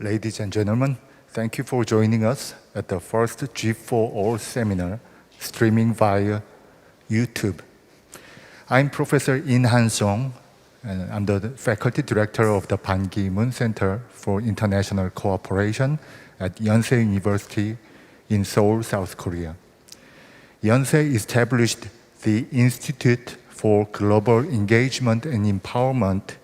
Ladies and gentlemen, thank you for joining us at the first GEEF for All seminar streaming via YouTube. I'm Professor In Han Song, and I'm the Faculty Director of the Ban Ki-moon Center for International Cooperation at Yonsei University in Seoul, South Korea. Yonsei established the Institute for Global Engagement and Empowerment,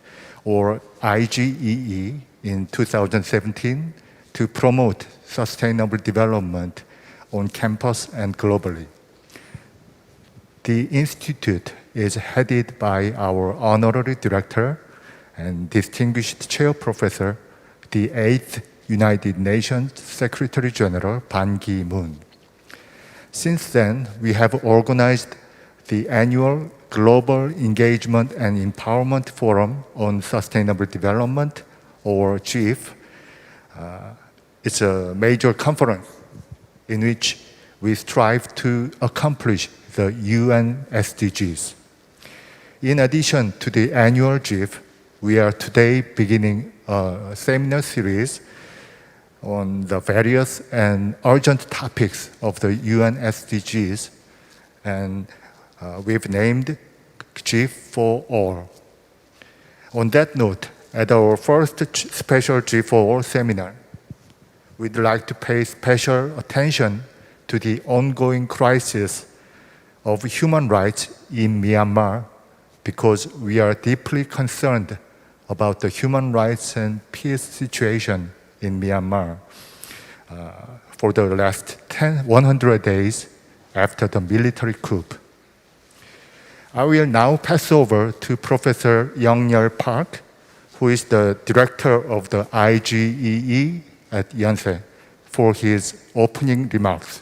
or IGEE, in 2017 to promote sustainable development on campus and globally. The Institute is headed by our honorary director and distinguished chair professor, the 8th United Nations Secretary General Ban Ki-moon. Since then, we have organized the annual Global Engagement and Empowerment Forum on Sustainable Development, or GEEF. It's a major conference in which we strive to accomplish the UN SDGs. In addition to the annual GEEF, we are today beginning a seminar series on the various and urgent topics of the UN SDGs, and we've named GEEF for All. On that note, at our first special GEEF for All seminar, we'd like to pay special attention to the ongoing crisis of human rights in Myanmar, because we are deeply concerned about the human rights and peace situation in Myanmar for the last 100 days after the military coup. I will now pass over to Professor Young-Yeol Park, who is the director of the IGEE at Yonsei, for his opening remarks.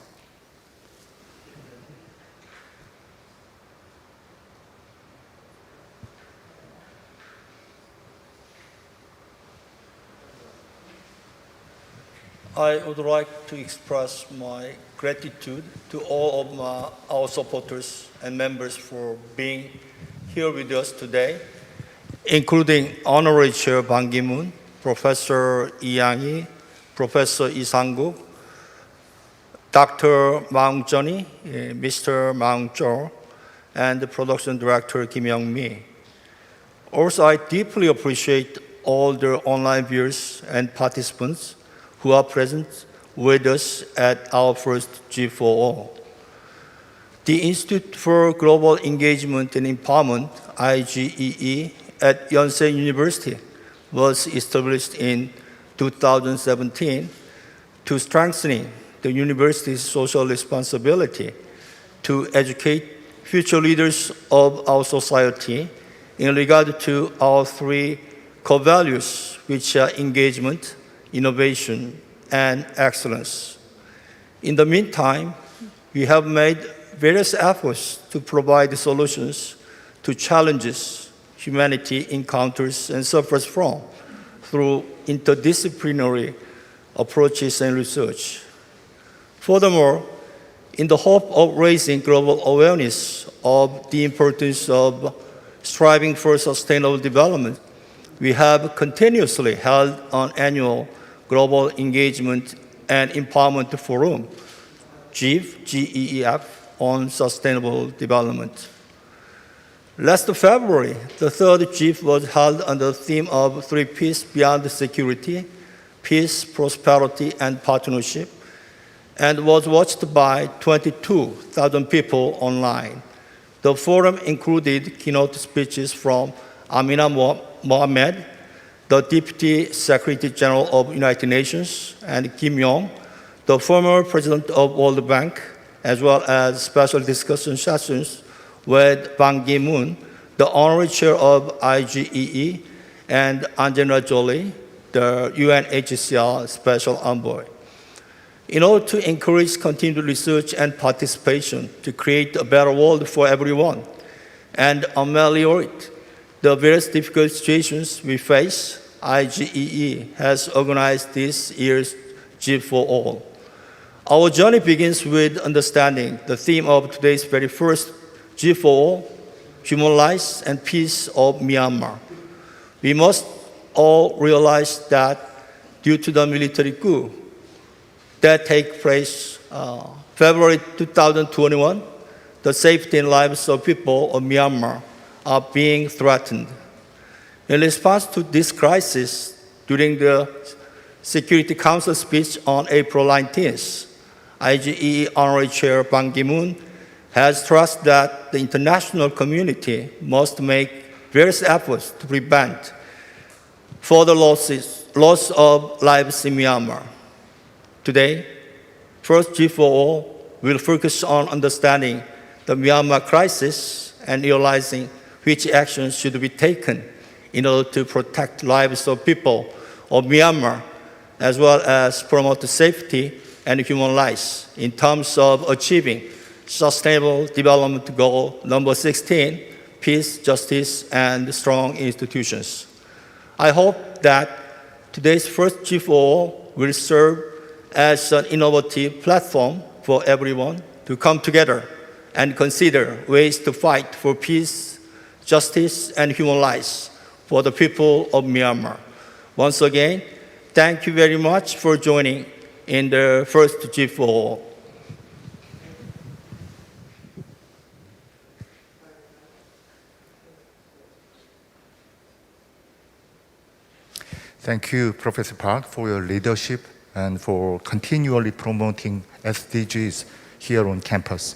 I would like to express my gratitude to all of our supporters and members for being here with us today, including Honorary Chair Ban Ki-moon, Professor Lee Yang-hee, Professor Lee Sang-guk, Dr. Maung Jeonny, Mr. Maung Chol, and the Production Director Kim Young-mi. Also, I deeply appreciate all the online viewers and participants who are present with us at our first GEEF for All. The Institute for Global Engagement and Empowerment, IGEE, at Yonsei University was established in 2017 to strengthen the university's social responsibility to educate future leaders of our society in regard to our three core values, which are engagement, innovation, and excellence. In the meantime, we have made various efforts to provide solutions to challenges humanity encounters and suffers from through interdisciplinary approaches and research. Furthermore, in the hope of raising global awareness of the importance of striving for sustainable development, we have continuously held an annual Global Engagement and Empowerment Forum, GEEF, GEEF, on sustainable development. Last February, the third GEEF was held under the theme of Three Peace Beyond Security, Peace, Prosperity, and Partnership, and was watched by 22,000 people online. The forum included keynote speeches from Amina Mohammed, the Deputy Secretary General of United Nations, and Kim Yong, the former President of World Bank, as well as special discussion sessions with Ban Ki-moon, the Honorary Chair of IGEE, and Angelina Jolie, the UNHCR Special Envoy. In order to encourage continued research and participation to create a better world for everyone and ameliorate the various difficult situations we face, IGEE has organized this year's GEEF for All. Our journey begins with understanding the theme of today's very first GEEF for All, Human Rights and Peace of Myanmar. We must all realize that due to the military coup that take place February 2021, the safety and lives of people of Myanmar are being threatened. In response to this crisis, during the Security Council speech on April 19th, IGEE Honorary Chair Ban Ki-moon has stressed that the international community must make various efforts to prevent further loss of lives in Myanmar. Today, first G4O will focus on understanding the Myanmar crisis and realizing which actions should be taken in order to protect lives of people of Myanmar, as well as promote the safety and human rights in terms of achieving Sustainable Development Goal number 16, peace, justice, and strong institutions. I hope that today's first G4O will serve as an innovative platform for everyone to come together and consider ways to fight for peace, justice, and human rights for the people of Myanmar. Once again, thank you very much for joining in the first G4O. Thank you, Professor Park, for your leadership and for continually promoting SDGs here on campus.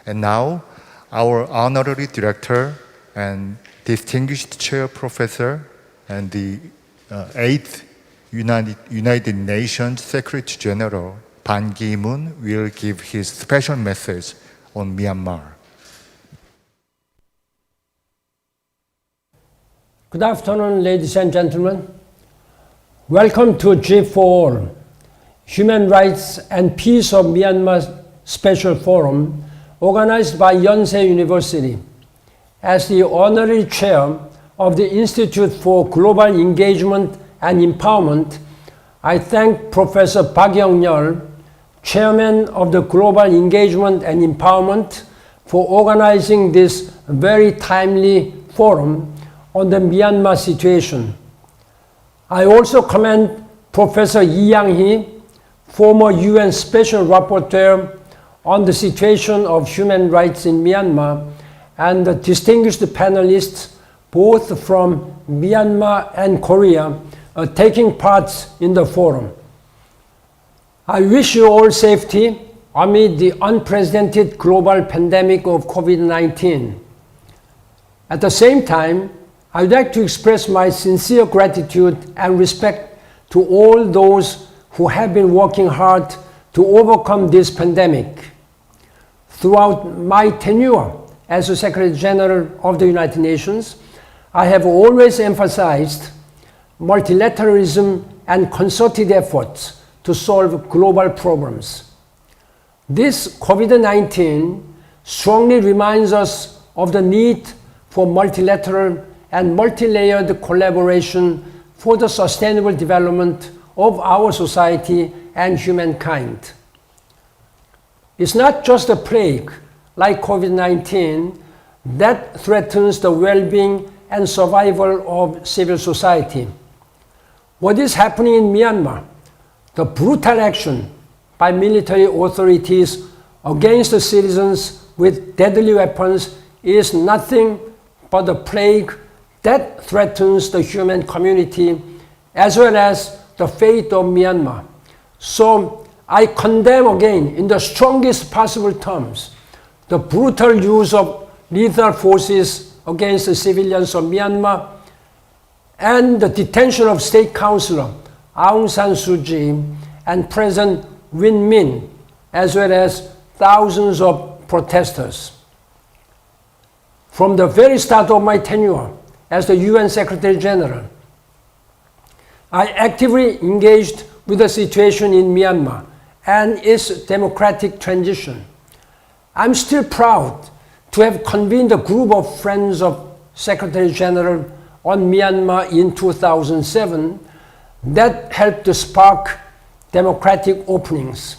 And now, our honorary director and distinguished chair professor and the 8th United Nations Secretary General Ban Ki-moon will give his special message on Myanmar. Good afternoon, ladies and gentlemen. Welcome to G4, Human Rights and Peace of Myanmar Special Forum, organized by Yonsei University. As the honorary chair of the Institute for Global Engagement and Empowerment, I thank Professor Park Young-yeol, chairman of the Global Engagement and Empowerment, for organizing this very timely forum on the Myanmar situation. I also commend Professor Yi Yang-hee, former UN Special Rapporteur on the situation of human rights in Myanmar, and the distinguished panelists, both from Myanmar and Korea, taking part in the forum. I wish you all safety amid the unprecedented global pandemic of COVID-19. At the same time, I would like to express my sincere gratitude and respect to all those who have been working hard to overcome this pandemic. Throughout my tenure as the Secretary General of the United Nations, I have always emphasized multilateralism and concerted efforts to solve global problems. This COVID-19 strongly reminds us of the need for multilateral and multi-layered collaboration for the sustainable development of our society and humankind. It's not just a plague like COVID-19 that threatens the well-being and survival of civil society. What is happening in Myanmar, the brutal action by military authorities against the citizens with deadly weapons, is nothing but a plague that threatens the human community as well as the fate of Myanmar. So I condemn again, in the strongest possible terms, the brutal use of lethal forces against the civilians of Myanmar and the detention of State Councilor Aung San Suu Kyi and President Win Myint, as well as thousands of protesters. From the very start of my tenure as the UN Secretary General, I actively engaged with the situation in Myanmar and its democratic transition. I'm still proud to have convened a group of friends of Secretary General on Myanmar in 2007 that helped to spark democratic openings.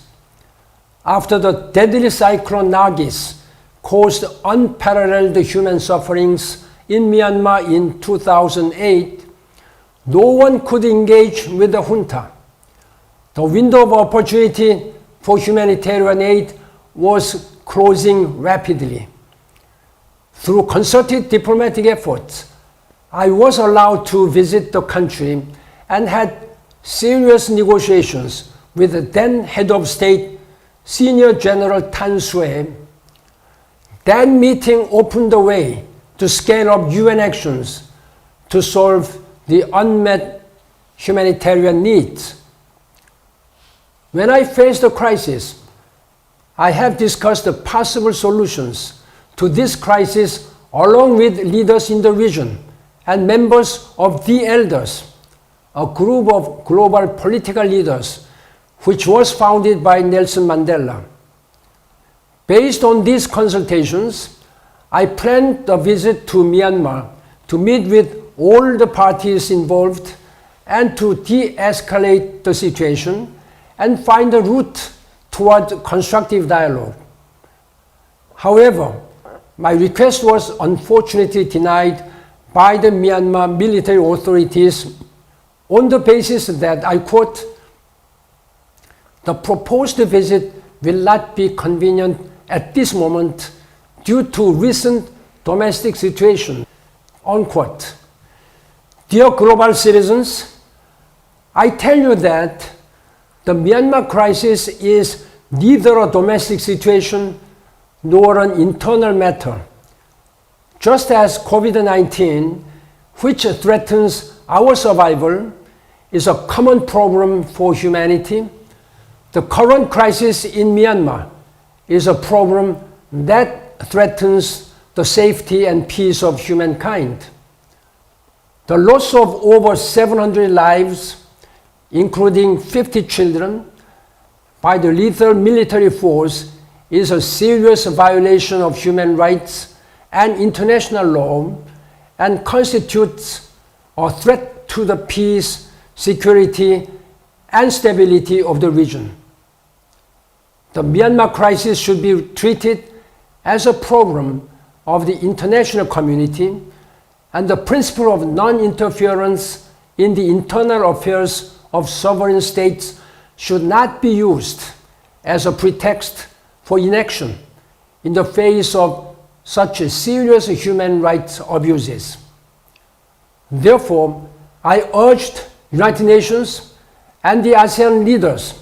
After the deadly cyclone Nargis caused unparalleled human sufferings in Myanmar in 2008, no one could engage with the junta. The window of opportunity for humanitarian aid was closing rapidly. Through concerted diplomatic efforts, I was allowed to visit the country and had serious negotiations with the then head of state, Senior General Tan Sue. That meeting opened the way to scale up UN actions to solve the unmet humanitarian needs. When I faced the crisis, I have discussed the possible solutions to this crisis along with leaders in the region and members of the Elders, a group of global political leaders which was founded by Nelson Mandela. Based on these consultations, I planned a visit to Myanmar to meet with all the parties involved and to de-escalate the situation and find a route toward constructive dialogue. However, my request was unfortunately denied by the Myanmar military authorities on the basis that, I quote, "The proposed visit will not be convenient at this moment due to recent domestic situation," unquote. Dear global citizens, I tell you that the Myanmar crisis is neither a domestic situation nor an internal matter. Just as COVID-19, which threatens our survival, is a common problem for humanity, the current crisis in Myanmar is a problem that threatens the safety and peace of humankind. The loss of over 700 lives, including 50 children, by the lethal military force is a serious violation of human rights and international law and constitutes a threat to the peace, security, and stability of the region. The Myanmar crisis should be treated as a problem of the international community, and the principle of non-interference in the internal affairs of sovereign states should not be used as a pretext for inaction in the face of such serious human rights abuses. Therefore, I urged United Nations and the ASEAN leaders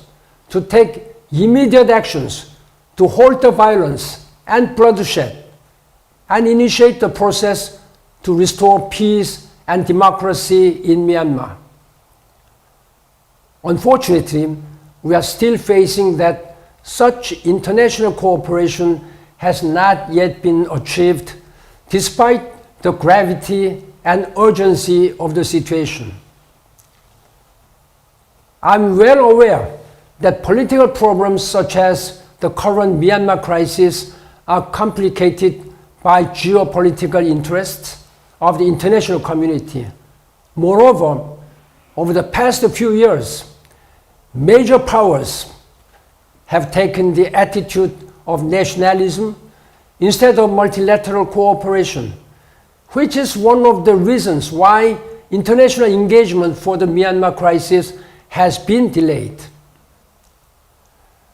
to take immediate actions to halt the violence and bloodshed and initiate the process to restore peace and democracy in Myanmar. Unfortunately, we are still facing that such international cooperation has not yet been achieved despite the gravity and urgency of the situation. I'm well aware that political problems such as the current Myanmar crisis are complicated by geopolitical interests of the international community. Moreover, over the past few years, major powers have taken the attitude of nationalism instead of multilateral cooperation, which is one of the reasons why international engagement for the Myanmar crisis has been delayed.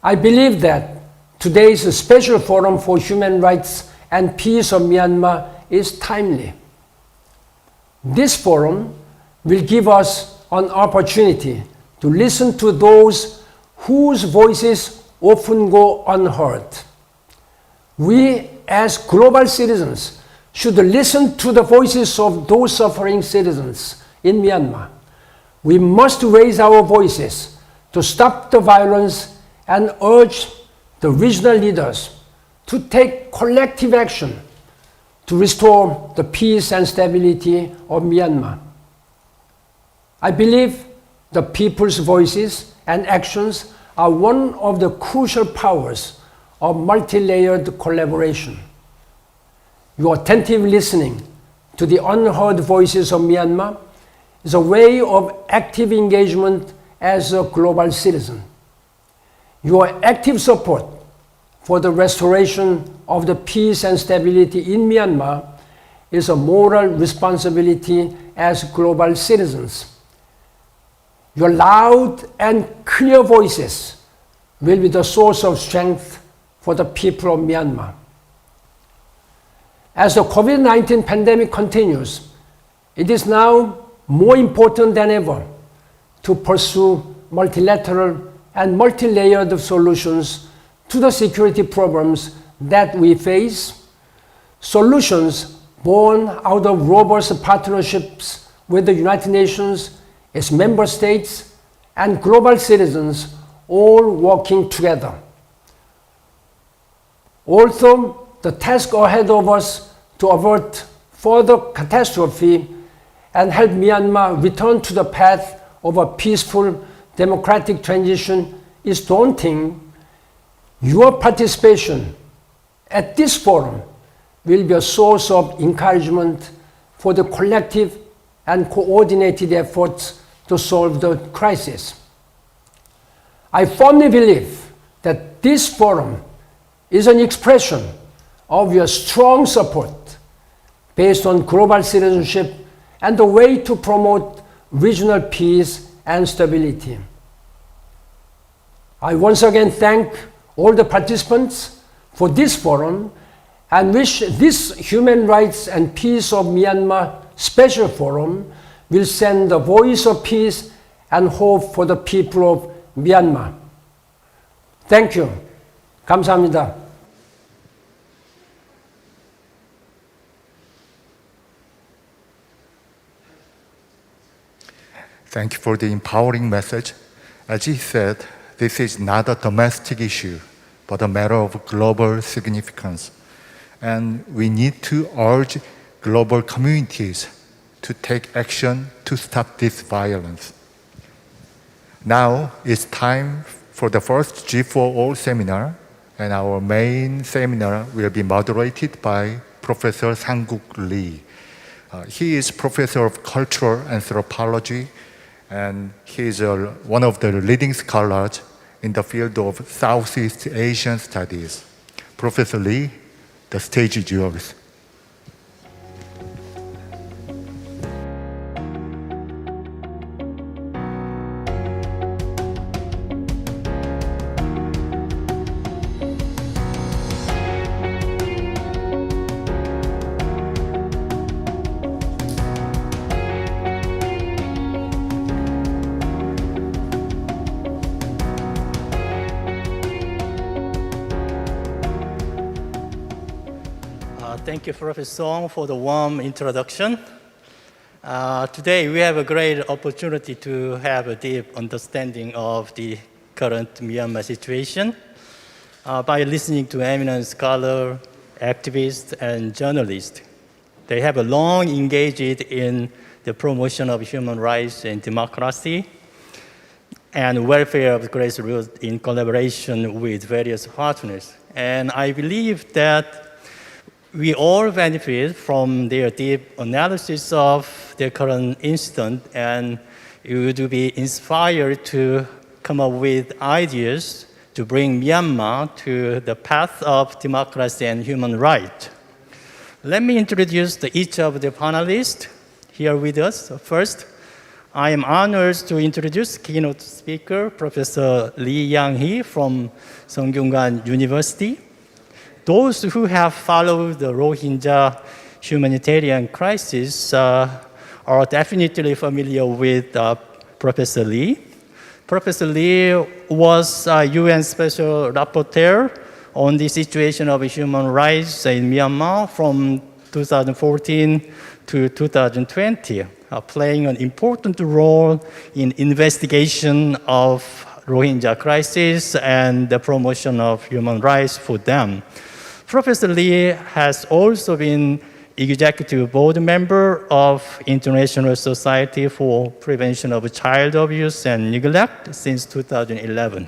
I believe that today's special forum for human rights and peace of Myanmar is timely. This forum will give us an opportunity to listen to those whose voices often go unheard. We, as global citizens, should listen to the voices of those suffering citizens in Myanmar. We must raise our voices to stop the violence and urge the regional leaders to take collective action to restore the peace and stability of Myanmar. I believe the people's voices and actions are one of the crucial powers of multi-layered collaboration. Your attentive listening to the unheard voices of Myanmar is a way of active engagement as a global citizen. Your active support for the restoration of the peace and stability in Myanmar is a moral responsibility as global citizens. Your loud and clear voices will be the source of strength for the people of Myanmar. As the COVID-19 pandemic continues, it is now more important than ever to pursue multilateral and multi-layered solutions to the security problems that we face, solutions born out of robust partnerships with the United Nations, its member states, and global citizens all working together. Although the task ahead of us to avert further catastrophe and help Myanmar return to the path of a peaceful democratic transition is daunting, your participation at this forum will be a source of encouragement for the collective and coordinated efforts to solve the crisis. I firmly believe that this forum is an expression of your strong support based on global citizenship and the way to promote regional peace and stability. I once again thank all the participants for this forum and wish this Human Rights and Peace of Myanmar Special Forum will send the voice of peace and hope for the people of Myanmar. Thank you. 감사합니다. Thank you for the empowering message. As he said, this is not a domestic issue, but a matter of global significance. And we need to urge global communities to take action to stop this violence. Now it's time for the first G4O seminar, and our main seminar will be moderated by Professor Sang-Guk Lee. He is Professor of Cultural Anthropology, and he is one of the leading scholars in the field of Southeast Asian studies. Professor Lee, the stage is yours. Thank you, Professor Song, for the warm introduction. Today, we have a great opportunity to have a deep understanding of the current Myanmar situation by listening to eminent scholars, activists, and journalists. They have long engaged in the promotion of human rights and democracy and welfare of grassroots in collaboration with various partners. And I believe that we all benefit from their deep analysis of the current incident, and you would be inspired to come up with ideas to bring Myanmar to the path of democracy and human rights. Let me introduce each of the panelists here with us. First, I am honored to introduce keynote speaker, Professor Lee Yang-hee from Sungkyunkwan University. Those who have followed the Rohingya humanitarian crisis are definitely familiar with Professor Lee. Professor Lee was UN Special Rapporteur on the situation of human rights in Myanmar from 2014 to 2020, playing an important role in investigation of Rohingya crisis and the promotion of human rights for them. Professor Lee has also been executive board member of International Society for Prevention of Child Abuse and Neglect since 2011.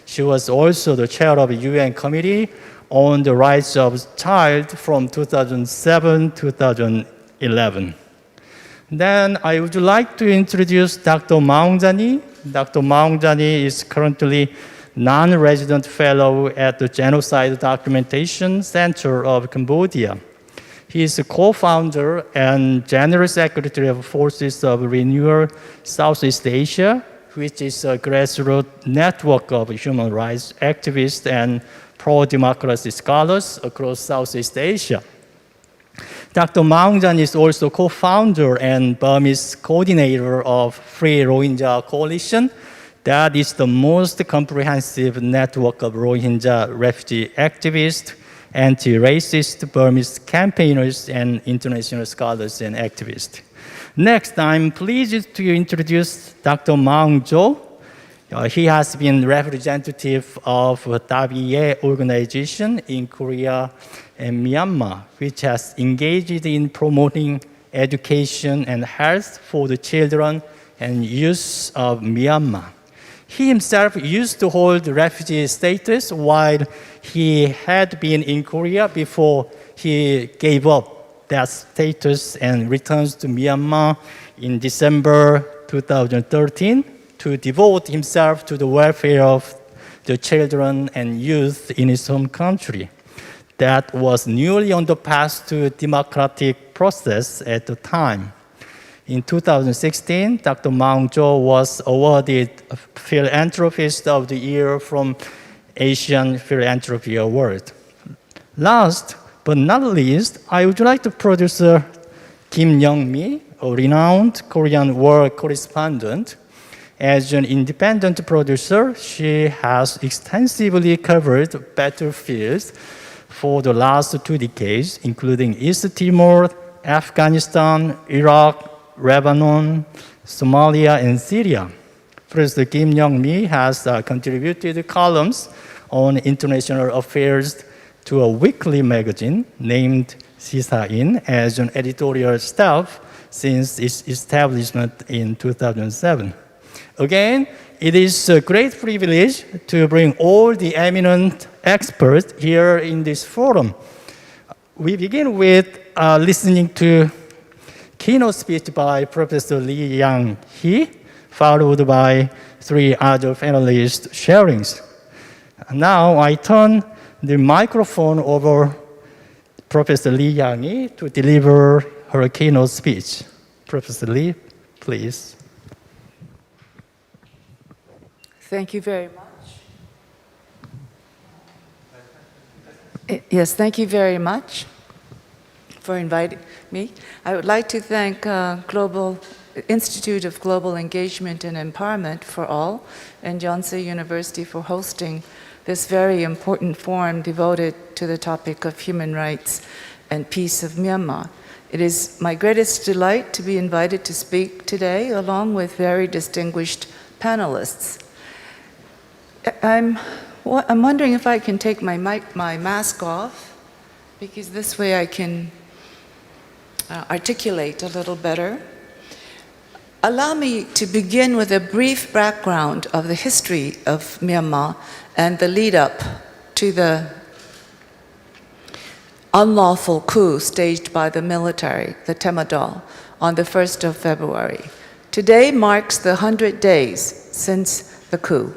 She was also the chair of the UN Committee on the Rights of the Child from 2007 to 2011. Then I would like to introduce Dr. Maung Jani. Dr. Maung Jani is currently non-resident fellow at the Genocide Documentation Center of Cambodia. He is a co-founder and general secretary of Forces of Renewal Southeast Asia which is a grassroots network of human rights activists and pro-democracy scholars across Southeast Asia. Dr. Maungjan is also co-founder and Burmese coordinator of Free Rohingya Coalition. That is the most comprehensive network of Rohingya refugee activists, anti-racist Burmese campaigners, and international scholars and activists. Next, I'm pleased to introduce Dr. Maung Jo. He has been representative of WEA organization in Korea and Myanmar, which has engaged in promoting education and health for the children and youth of Myanmar. He himself used to hold refugee status while he had been in Korea before he gave up that status and returns to Myanmar in December 2013 to devote himself to the welfare of the children and youth in his home country that was newly on the path to democratic process at the time. In 2016, Dr. Maung Jo was awarded Philanthropist of the Year from Asian Philanthropy Award. Last but not least, I would like to producer Kim Young-mi, a renowned Korean war correspondent. As an independent producer, she has extensively covered battlefields for the last 2 decades, including East Timor, Afghanistan, Iraq, Lebanon, Somalia, and Syria. Professor Kim Young-mi has contributed columns on international affairs to a weekly magazine named Sisain as an editorial staff since its establishment in 2007. Again, it is a great privilege to bring all the eminent experts here in this forum. We begin with listening to keynote speech by Professor Lee Yang-hee, followed by 3 other panelists' sharings. Now I turn the microphone over Professor Lee Yang-hee to deliver her keynote speech. Professor Lee, please. Thank you very much. Yes, thank you very much for inviting me. I would like to thank Global Institute of Global Engagement and Empowerment for All and Yonsei University for hosting this very important forum devoted to the topic of human rights and peace of Myanmar. It is my greatest delight to be invited to speak today along with very distinguished panelists. I'm wondering if I can take my mask off, because this way I can articulate a little better. Allow me to begin with a brief background of the history of Myanmar and the lead up to the unlawful coup staged by the military, the Temadol, on the 1st of February. Today marks the 100 days since the coup.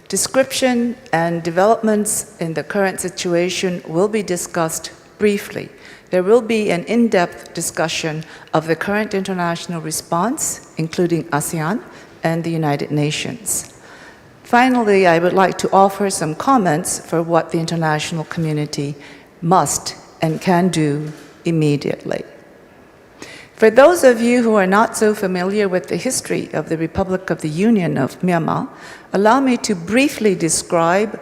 Description and developments in the current situation will be discussed briefly. There will be an in-depth discussion of the current international response, including ASEAN and the United Nations. Finally, I would like to offer some comments for what the international community must and can do immediately. For those of you who are not so familiar with the history of the Republic of the Union of Myanmar, allow me to briefly describe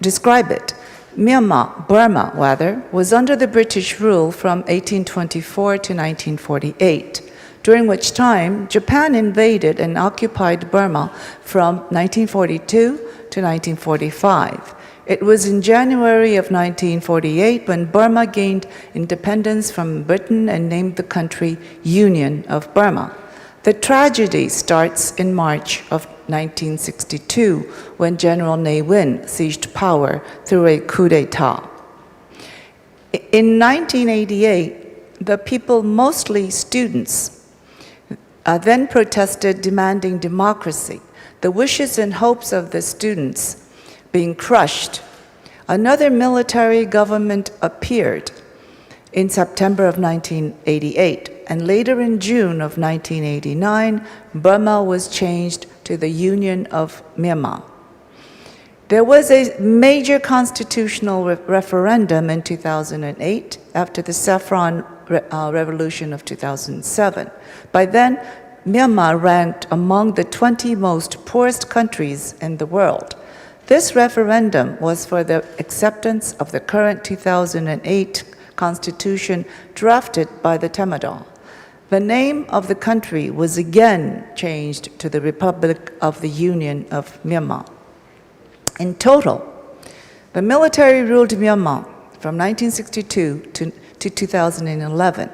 it. Myanmar, Burma rather, was under the British rule from 1824 to 1948, during which time Japan invaded and occupied Burma from 1942 to 1945. It was in January of 1948 when Burma gained independence from Britain and named the country Union of Burma. The tragedy starts in March of 1962 when General Ne Win seized power through a coup d'etat. In 1988, the people, mostly students, then protested demanding democracy. The wishes and hopes of the students being crushed. Another military government appeared in September of 1988, and later in June of 1989, Burma was changed to the Union of Myanmar. There was a major constitutional referendum in 2008 after the Saffron Revolution of 2007. By then, Myanmar ranked among the 20 most poorest countries in the world. This referendum was for the acceptance of the current 2008 constitution drafted by the Tamadol. The name of the country was again changed to the Republic of the Union of Myanmar. In total, the military ruled Myanmar from 1962 to 2011.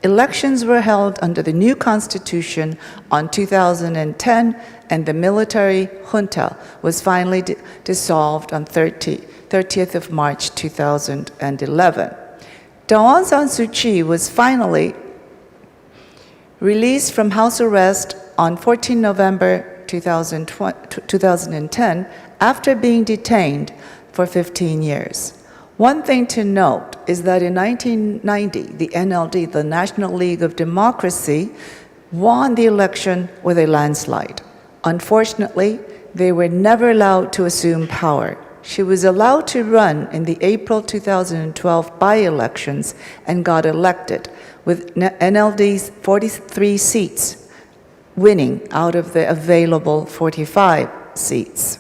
Elections were held under the new constitution on 2010, and the military junta was finally dissolved on 30th of March 2011. Aung San Suu Kyi was finally released from house arrest on 14 November 2010 after being detained for 15 years. One thing to note is that in 1990, the NLD, the National League of Democracy, won the election with a landslide. Unfortunately, they were never allowed to assume power. She was allowed to run in the April 2012 by-elections and got elected, with NLD's 43 seats winning out of the available 45 seats.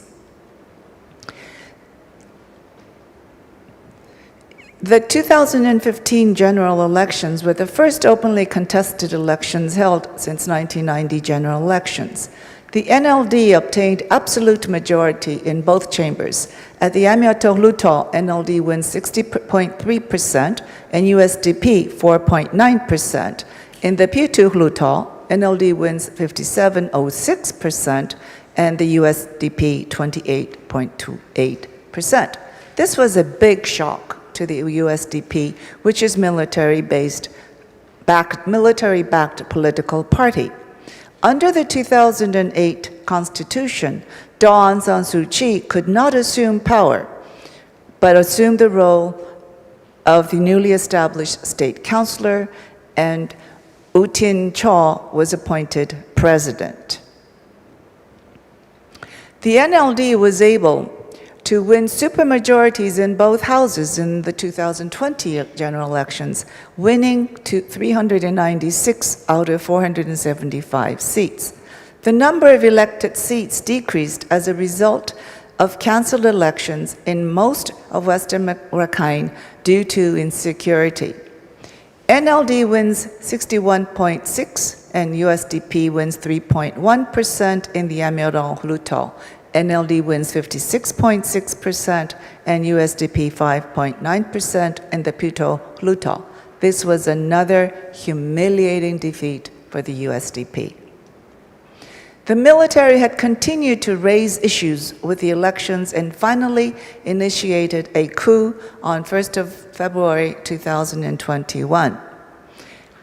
The 2015 general elections were the first openly contested elections held since 1990 general elections. The NLD obtained absolute majority in both chambers. At the Ameliorate, NLD wins 60.3% and USDP 4.9%. In the Putuhluto, NLD wins 57.06% and the USDP 28.28%. This was a big shock to the USDP, which is military-backed political party. Under the 2008 Constitution, Aung San Suu Kyi could not assume power, but assumed the role of the newly established state councillor, and U Tin Chaw was appointed president. The NLD was able to win supermajorities in both houses in the 2020 general elections, winning to 396 out of 475 seats. The number of elected seats decreased as a result of cancelled elections in most of Western Rakhine due to insecurity. NLD wins 61.6% and USDP wins 3.1% in the Ameliorate. NLD wins 56.6% and USDP 5.9% in the Putuhluto. This was another humiliating defeat for the USDP. The military had continued to raise issues with the elections and finally initiated a coup on 1st of February 2021.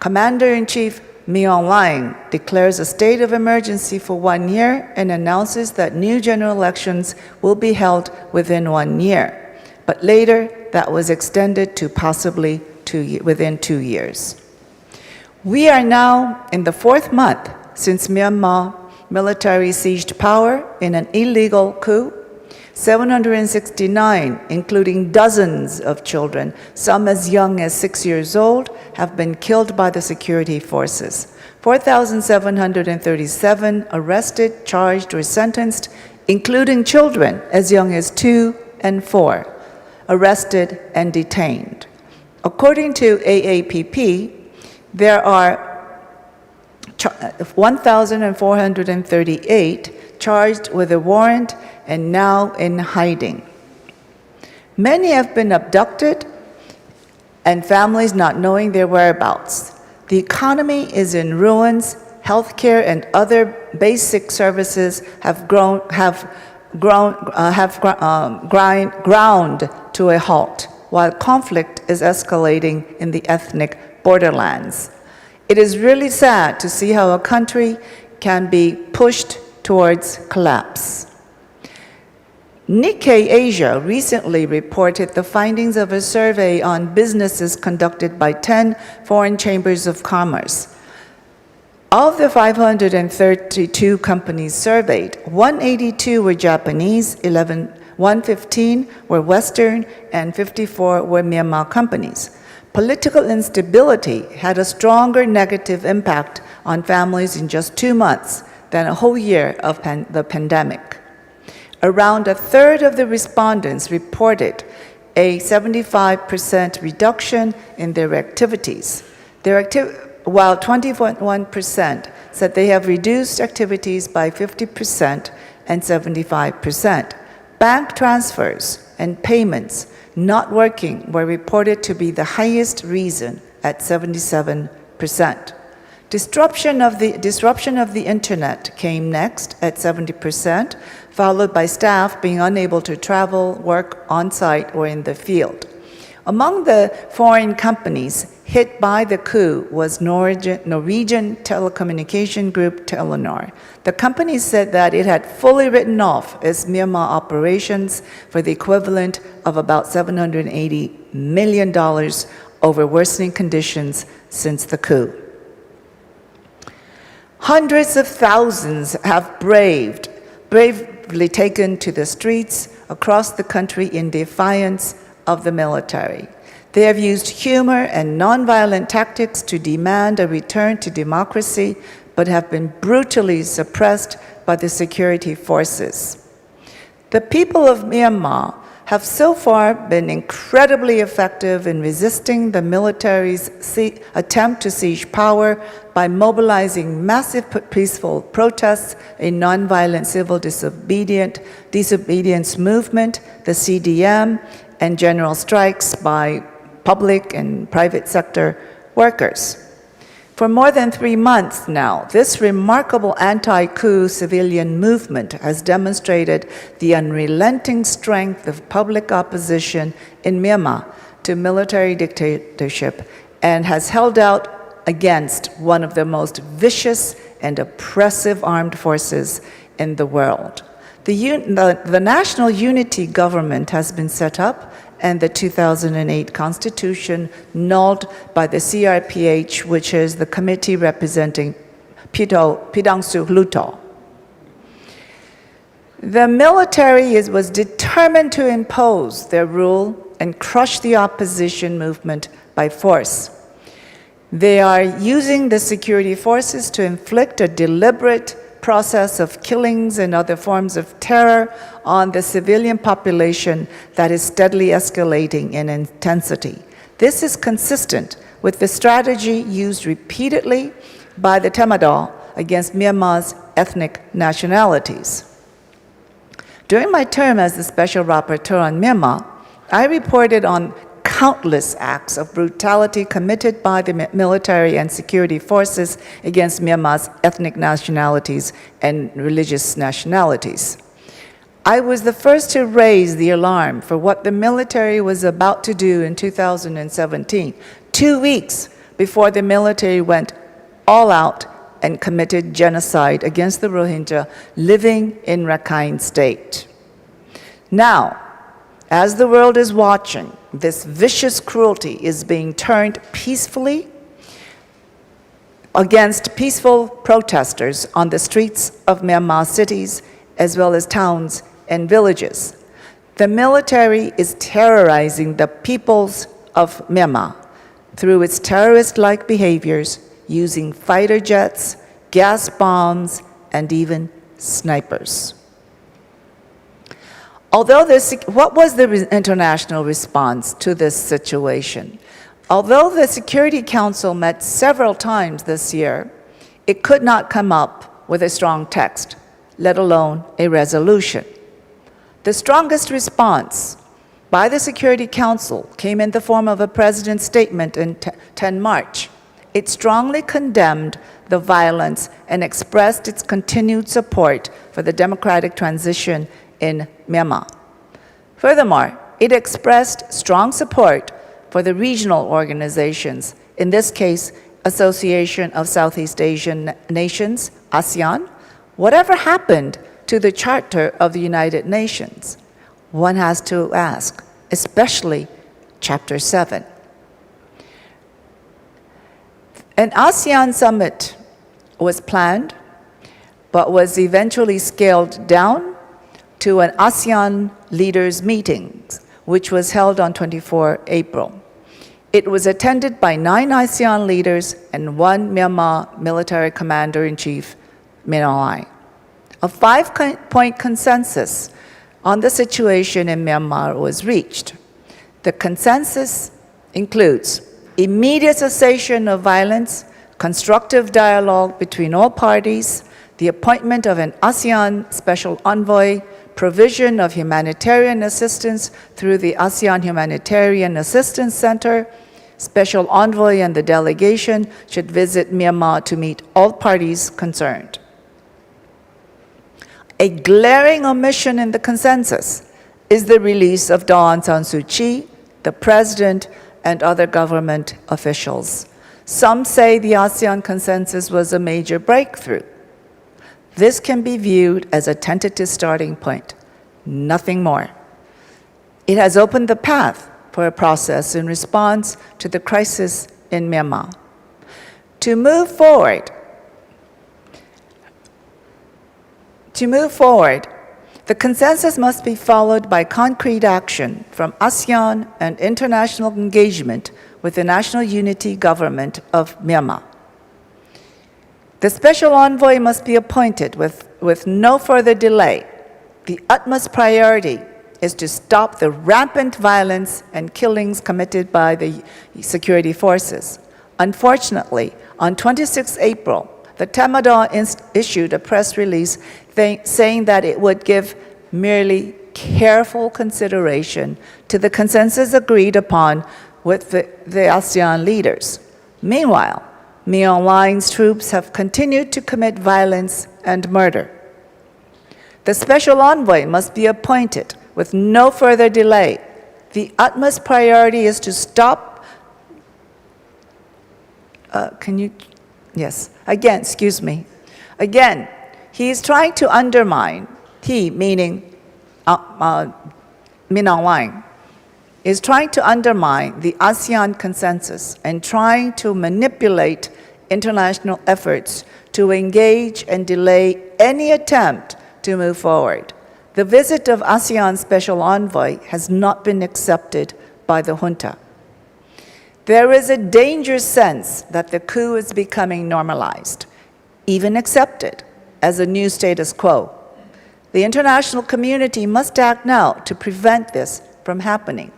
Commander-in-Chief Myung Laing declares a state of emergency for 1 year and announces that new general elections will be held within 1 year. But later, that was extended to possibly within 2 years. We are now in the 4th month since Myanmar military seized power in an illegal coup. 769, including dozens of children, some as young as 6 years old, have been killed by the security forces. 4,737 arrested, charged, or sentenced, including children as young as 2 and 4, arrested and detained. According to AAPP, there are 1,438 charged with a warrant and now in hiding. Many have been abducted and families not knowing their whereabouts. The economy is in ruins. Healthcare and other basic services have ground to a halt, while conflict is escalating in the ethnic borderlands. It is really sad to see how a country can be pushed towards collapse. Nikkei Asia recently reported the findings of a survey on businesses conducted by 10 foreign chambers of commerce. Of the 532 companies surveyed, 182 were Japanese, 115 were Western, and 54 were Myanmar companies. Political instability had a stronger negative impact on families in just 2 months than a whole year of the pandemic. Around a third of the respondents reported a 75% reduction in their activities. While 21% said they have reduced activities by 50% and 75%. Bank transfers and payments not working were reported to be the highest reason at 77%. Disruption of the internet came next at 70%, followed by staff being unable to travel, work on-site, or in the field. Among the foreign companies hit by the coup was Norwegian telecommunication group Telenor. The company said that it had fully written off its Myanmar operations for the equivalent of about $780 million over worsening conditions since the coup. Hundreds of thousands have bravely taken to the streets across the country in defiance of the military. They have used humor and nonviolent tactics to demand a return to democracy, but have been brutally suppressed by the security forces. The people of Myanmar have so far been incredibly effective in resisting the military's attempt to seize power by mobilizing massive peaceful protests, a nonviolent civil disobedience movement, the CDM, and general strikes by public and private sector workers. For more than 3 months now, this remarkable anti-coup civilian movement has demonstrated the unrelenting strength of public opposition in Myanmar to military dictatorship and has held out against one of the most vicious and oppressive armed forces in the world. The National Unity Government has been set up, and the 2008 Constitution nulled by the CRPH, which is the committee representing Pidangsu Hluttaw. The military was determined to impose their rule and crush the opposition movement by force. They are using the security forces to inflict a deliberate process of killings and other forms of terror on the civilian population that is steadily escalating in intensity. This is consistent with the strategy used repeatedly by the Tamadol against Myanmar's ethnic nationalities. During my term as the Special Rapporteur on Myanmar, I reported on countless acts of brutality committed by the military and security forces against Myanmar's ethnic nationalities and religious nationalities. I was the first to raise the alarm for what the military was about to do in 2017, 2 weeks before the military went all out and committed genocide against the Rohingya living in Rakhine State. Now, as the world is watching, this vicious cruelty is being turned peacefully against peaceful protesters on the streets of Myanmar cities, as well as towns and villages. The military is terrorizing the peoples of Myanmar through its terrorist-like behaviors, using fighter jets, gas bombs, and even snipers. What was the international response to this situation? Although the Security Council met several times this year, it could not come up with a strong text, let alone a resolution. The strongest response by the Security Council came in the form of a president's statement in 10 March. It strongly condemned the violence and expressed its continued support for the democratic transition in Myanmar. Furthermore, it expressed strong support for the regional organizations, in this case, Association of Southeast Asian Nations, ASEAN. Whatever happened to the Charter of the United Nations? One has to ask, especially Chapter 7. An ASEAN summit was planned, but was eventually scaled down to an ASEAN leaders meeting, which was held on 24 April. It was attended by 9 ASEAN leaders and 1 Myanmar military commander-in-chief, Min Aung Hlaing. A 5-point consensus on the situation in Myanmar was reached. The consensus includes immediate cessation of violence, constructive dialogue between all parties, the appointment of an ASEAN special envoy, provision of humanitarian assistance through the ASEAN Humanitarian Assistance Center. Special envoy and the delegation should visit Myanmar to meet all parties concerned. A glaring omission in the consensus is the release of Aung San Suu Kyi, the president, and other government officials. Some say the ASEAN consensus was a major breakthrough. This can be viewed as a tentative starting point, nothing more. It has opened the path for a process in response to the crisis in Myanmar. To move forward, the consensus must be followed by concrete action from ASEAN and international engagement with the National Unity Government of Myanmar. The special envoy must be appointed with no further delay. The utmost priority is to stop the rampant violence and killings committed by the security forces. Unfortunately, on 26 April, the Tamadol issued a press release saying that it would give merely careful consideration to the consensus agreed upon with the ASEAN leaders. Meanwhile, Min Aung Hlaing's troops have continued to commit violence and murder. The special envoy must be appointed with no further delay. The utmost priority is to stop. Again, he is trying to undermine, meaning Min Aung Hlaing, is trying to undermine the ASEAN consensus and trying to manipulate international efforts to engage and delay any attempt to move forward. The visit of ASEAN Special Envoy has not been accepted by the junta. There is a dangerous sense that the coup is becoming normalized, even accepted as a new status quo. The international community must act now to prevent this from happening.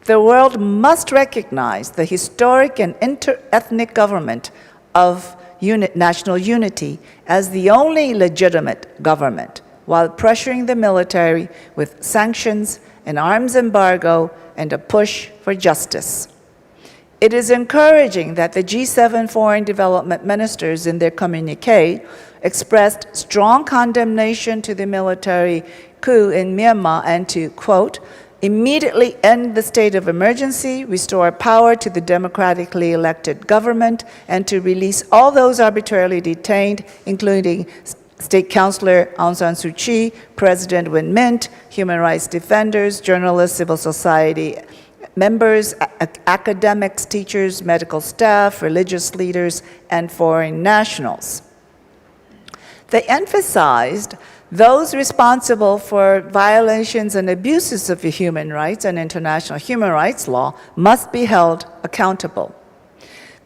The world must recognize the historic and inter-ethnic government of national unity as the only legitimate government, while pressuring the military with sanctions, an arms embargo, and a push for justice. It is encouraging that the G7 foreign development ministers in their communiqué expressed strong condemnation to the military coup in Myanmar and to, quote, immediately end the state of emergency, restore power to the democratically elected government, and to release all those arbitrarily detained, including State Councilor Aung San Suu Kyi, President Win Myint, human rights defenders, journalists, civil society members, academics, teachers, medical staff, religious leaders, and foreign nationals. They emphasized those responsible for violations and abuses of human rights and international human rights law must be held accountable.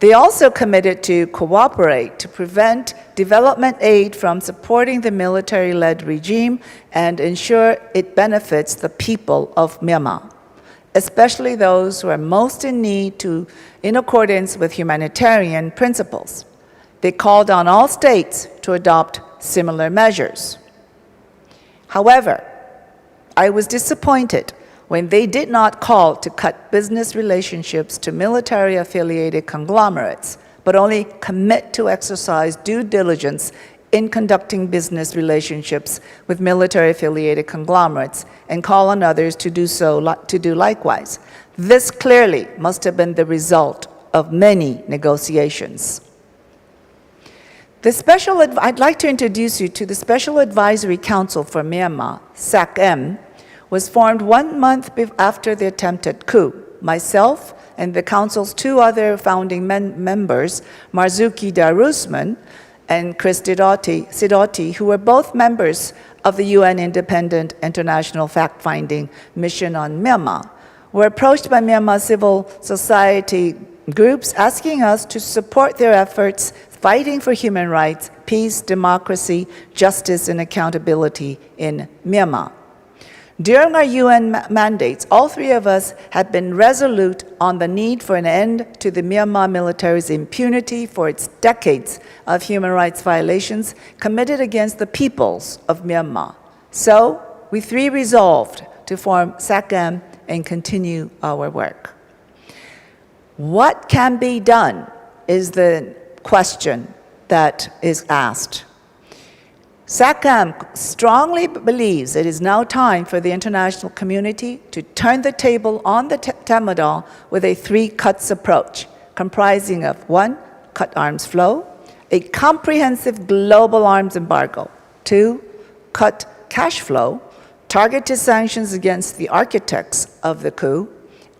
They also committed to cooperate to prevent development aid from supporting the military-led regime and ensure it benefits the people of Myanmar, especially those who are most in need in accordance with humanitarian principles. They called on all states to adopt similar measures. However, I was disappointed when they did not call to cut business relationships to military-affiliated conglomerates, but only commit to exercise due diligence in conducting business relationships with military-affiliated conglomerates and call on others to do likewise. This clearly must have been the result of many negotiations. I'd like to introduce you to the Special Advisory Council for Myanmar, SAC-M, was formed 1 month after the attempted coup. Myself and the Council's 2 other founding members, Marzuki Darusman and Chris Sidoti, who were both members of the UN Independent International Fact-Finding Mission on Myanmar, were approached by Myanmar civil society groups asking us to support their efforts fighting for human rights, peace, democracy, justice, and accountability in Myanmar. During our UN mandates, all three of us have been resolute on the need for an end to the Myanmar military's impunity for its decades of human rights violations committed against the peoples of Myanmar. So, we three resolved to form SACAM and continue our work. What can be done is the question that is asked. SACAM strongly believes it is now time for the international community to turn the table on the Tamil with a three-cuts approach, comprising of 1, cut arms flow, a comprehensive global arms embargo, 2, cut cash flow, targeted sanctions against the architects of the coup,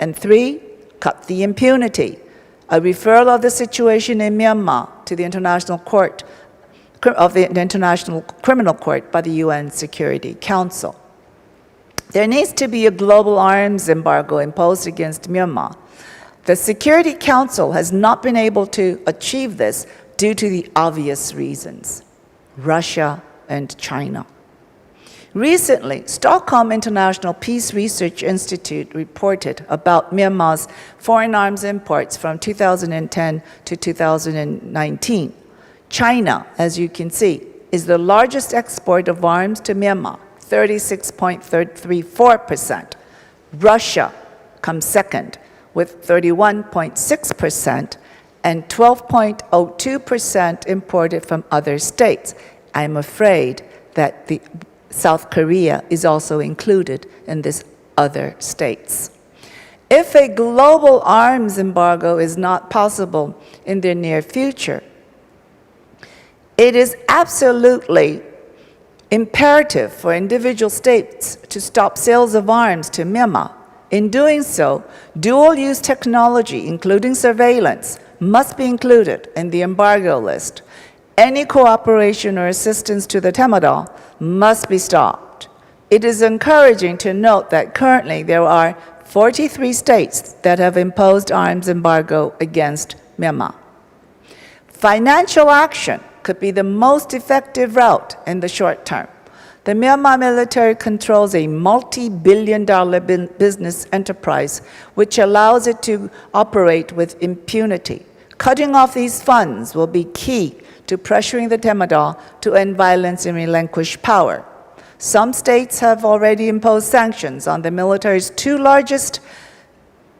and 3, cut the impunity, a referral of the situation in Myanmar to the International Court of the International Criminal Court by the UN Security Council. There needs to be a global arms embargo imposed against Myanmar. The Security Council has not been able to achieve this due to the obvious reasons: Russia and China. Recently, Stockholm International Peace Research Institute reported about Myanmar's foreign arms imports from 2010 to 2019. China, as you can see, is the largest exporter of arms to Myanmar, 36.34%. Russia comes second with 31.6% and 12.02% imported from other states. I'm afraid that South Korea is also included in this other states. If a global arms embargo is not possible in the near future, it is absolutely imperative for individual states to stop sales of arms to Myanmar. In doing so, dual-use technology, including surveillance, must be included in the embargo list. Any cooperation or assistance to the Tamil must be stopped. It is encouraging to note that currently there are 43 states that have imposed arms embargo against Myanmar. Financial action could be the most effective route in the short term. The Myanmar military controls a multi-billion-dollar business enterprise which allows it to operate with impunity. Cutting off these funds will be key to pressuring the Tamil to end violence and relinquish power. Some states have already imposed sanctions on the military's two largest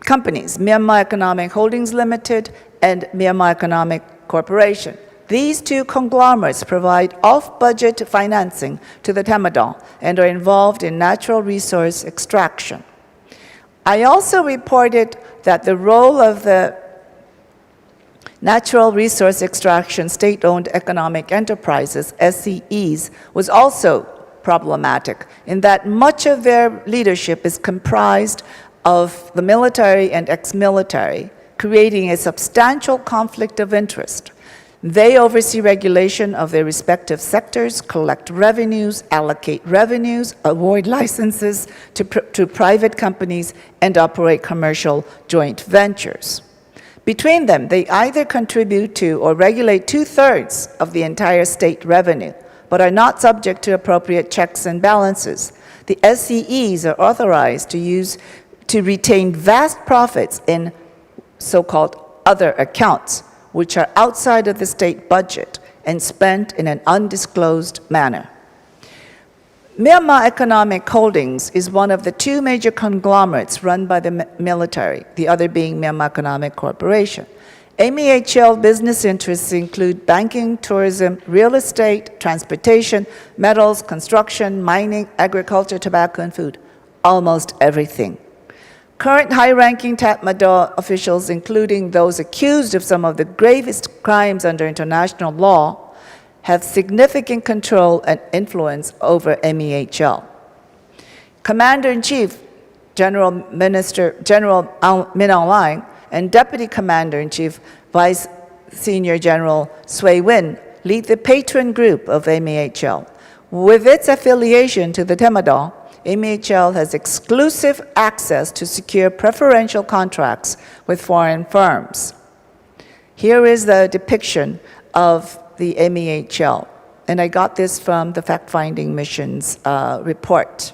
companies, Myanmar Economic Holdings Limited and Myanmar Economic Corporation. These two conglomerates provide off-budget financing to the Tamil and are involved in natural resource extraction. I also reported that the role of the natural resource extraction state-owned economic enterprises, SEEs, was also problematic in that much of their leadership is comprised of the military and ex-military, creating a substantial conflict of interest. They oversee regulation of their respective sectors, collect revenues, allocate revenues, award licenses to private companies, and operate commercial joint ventures. Between them, they either contribute to or regulate 2/3 of the entire state revenue, but are not subject to appropriate checks and balances. The SEEs are authorized to retain vast profits in so-called other accounts, which are outside of the state budget and spent in an undisclosed manner. Myanmar Economic Holdings is one of the two major conglomerates run by the military, the other being Myanmar Economic Corporation. MEHL business interests include banking, tourism, real estate, transportation, metals, construction, mining, agriculture, tobacco, and food, almost everything. Current high-ranking Tatmadaw officials, including those accused of some of the gravest crimes under international law, have significant control and influence over MEHL. Commander-in-Chief General Min Aung Hlaing and Deputy Commander-in-Chief Vice Senior General Sui Win lead the patron group of MEHL. With its affiliation to the Temadol, MEHL has exclusive access to secure preferential contracts with foreign firms. Here is the depiction of the MEHL, and I got this from the fact-finding mission's report.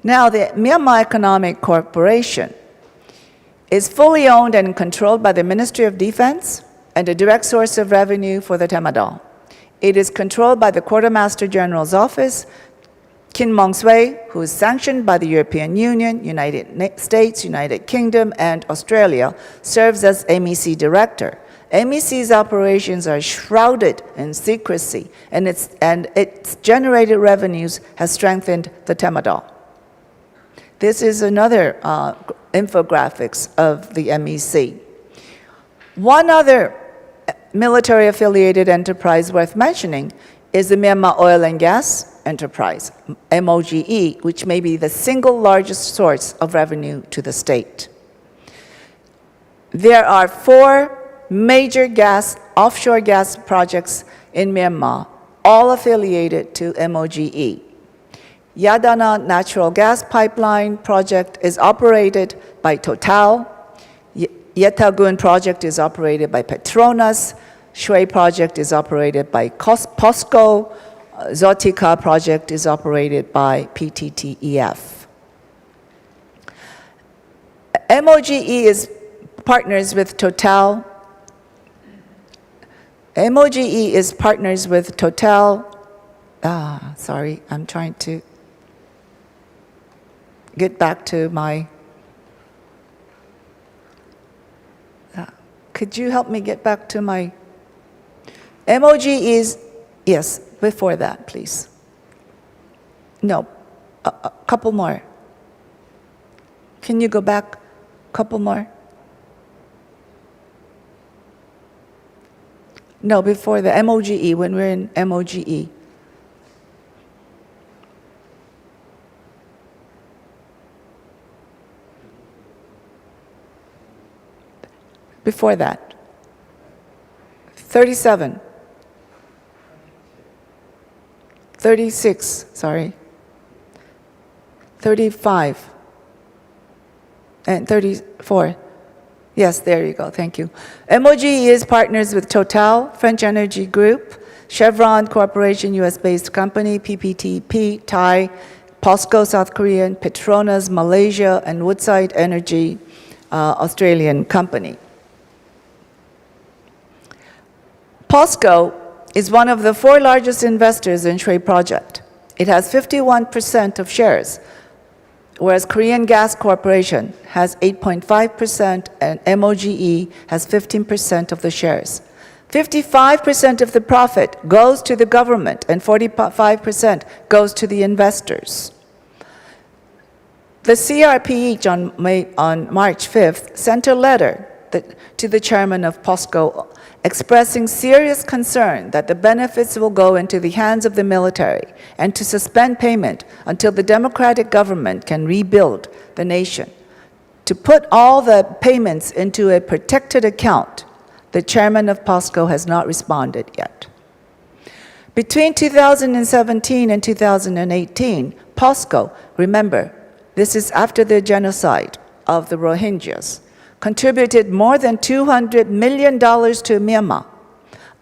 Now, the Myanmar Economic Corporation is fully owned and controlled by the Ministry of Defense and a direct source of revenue for the Temadol. It is controlled by the Quartermaster General's Office. Kim Mong-sway, who is sanctioned by the European Union, United States, United Kingdom, and Australia, serves as MEC director. MEC's operations are shrouded in secrecy, and its generated revenues has strengthened the Temadol. This is another infographics of the MEC. One other military-affiliated enterprise worth mentioning is the Myanmar Oil and Gas Enterprise, MOGE, which may be the single largest source of revenue to the state. There are 4 major offshore gas projects in Myanmar, all affiliated to MOGE. Yadana Natural Gas Pipeline Project is operated by Total. Yetagun Project is operated by Petronas. Shui Project is operated by POSCO. Zotica Project is operated by PTTEF. MOGE is partners with Total. MOGE is partners with Total. Sorry, I'm trying to get back to my... could you help me get back to my... MOGE is... Yes, before that, please. No, a couple more. Can you go back a couple more? No, before the MOGE, when we're in MOGE. Before that. 37. 36, sorry. 35. And 34. Yes, there you go, thank you. MOGE is partners with Total, French Energy Group, Chevron Corporation, US-based company, PPTP, Thai, POSCO, South Korean, Petronas, Malaysia, and Woodside Energy, Australian company. POSCO is one of the 4 largest investors in Shui Project. It has 51% of shares, whereas Korean Gas Corporation has 8.5% and MOGE has 15% of the shares. 55% of the profit goes to the government and 45% goes to the investors. The CRPH on March 5th sent a letter to the chairman of POSCO expressing serious concern that the benefits will go into the hands of the military and to suspend payment until the democratic government can rebuild the nation. To put all the payments into a protected account, the chairman of POSCO has not responded yet. Between 2017 and 2018, POSCO, remember, this is after the genocide of the Rohingyas, contributed more than $200 million to Myanmar.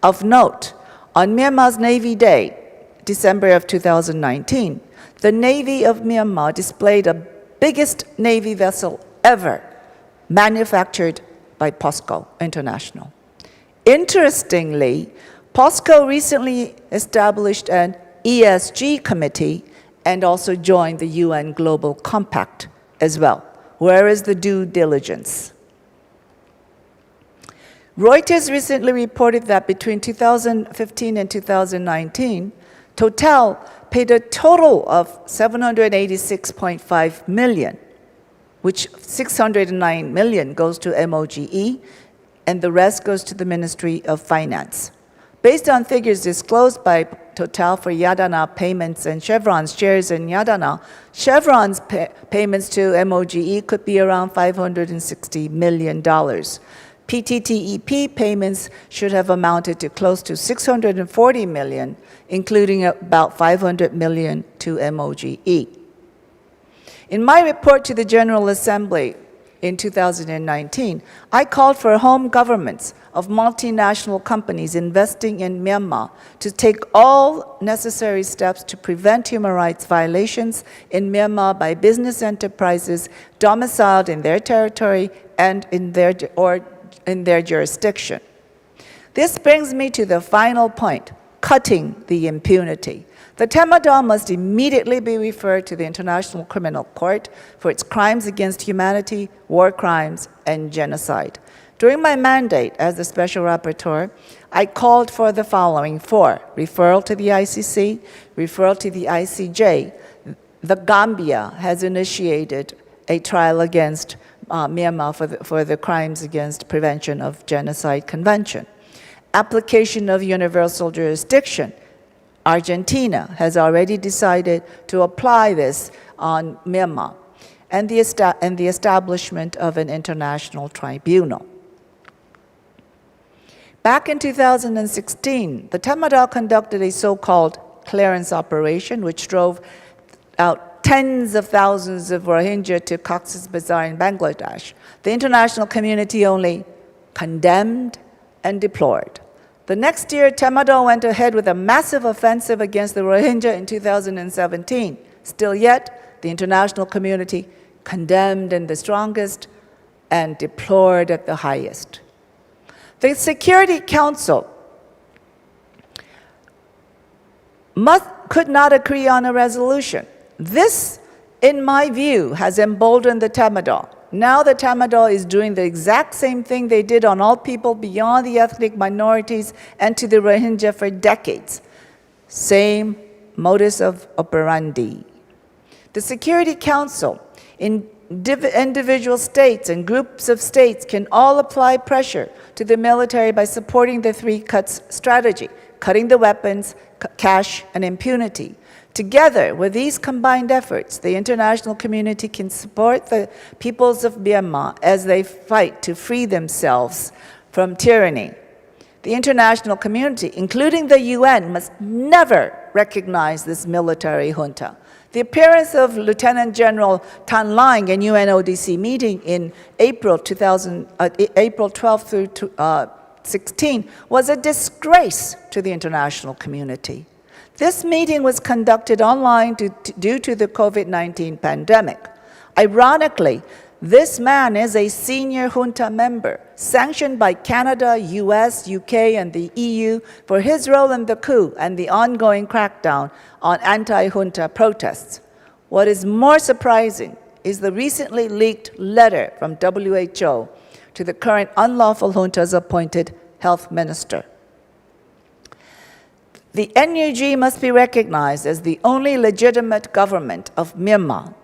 Of note, on Myanmar's Navy Day, December of 2019, the Navy of Myanmar displayed the biggest Navy vessel ever manufactured by POSCO International. Interestingly, POSCO recently established an ESG committee and also joined the UN Global Compact as well. Where is the due diligence? Reuters recently reported that between 2015 and 2019, Total paid a total of $786.5 million, which $609 million goes to MOGE, and the rest goes to the Ministry of Finance. Based on figures disclosed by Total for Yadana payments and Chevron's shares in Yadana, Chevron's payments to MOGE could be around $560 million. PTTEP payments should have amounted to close to 640 million, including about 500 million to MOGE. In my report to the General Assembly in 2019, I called for home governments of multinational companies investing in Myanmar to take all necessary steps to prevent human rights violations in Myanmar by business enterprises domiciled in their territory and in their jurisdiction. This brings me to the final point, cutting the impunity. The Tamadol must immediately be referred to the International Criminal Court for its crimes against humanity, war crimes, and genocide. During my mandate as the Special Rapporteur, I called for the following four: referral to the ICC, referral to the ICJ. The Gambia has initiated a trial against Myanmar for the Crimes Against Prevention of Genocide Convention. Application of universal jurisdiction. Argentina has already decided to apply this on Myanmar, and the establishment of an international tribunal. Back in 2016, the Tamadol conducted a so-called clearance operation, which drove out tens of thousands of Rohingya to Cox's Bazar in Bangladesh. The international community only condemned and deplored. The next year, Tamadol went ahead with a massive offensive against the Rohingya in 2017. Still yet, the international community condemned in the strongest and deplored at the highest. The Security Council could not agree on a resolution. This, in my view, has emboldened the Tamadol. Now the Tamadol is doing the exact same thing they did on all people beyond the ethnic minorities and to the Rohingya for decades. Same modus of operandi. The Security Council, individual states and groups of states can all apply pressure to the military by supporting the three cuts strategy: cutting the weapons, cash, and impunity. Together with these combined efforts, the international community can support the peoples of Myanmar as they fight to free themselves from tyranny. The international community, including the UN, must never recognize this military junta. The appearance of Lieutenant General Tan Lang in UNODC meeting in April 12 through 16 was a disgrace to the international community. This meeting was conducted online due to the COVID-19 pandemic. Ironically, this man is a senior junta member, sanctioned by Canada, US, UK, and the EU for his role in the coup and the ongoing crackdown on anti-junta protests. What is more surprising is the recently leaked letter from WHO to the current unlawful junta's appointed health minister. The NUG must be recognized as the only legitimate government of Myanmar.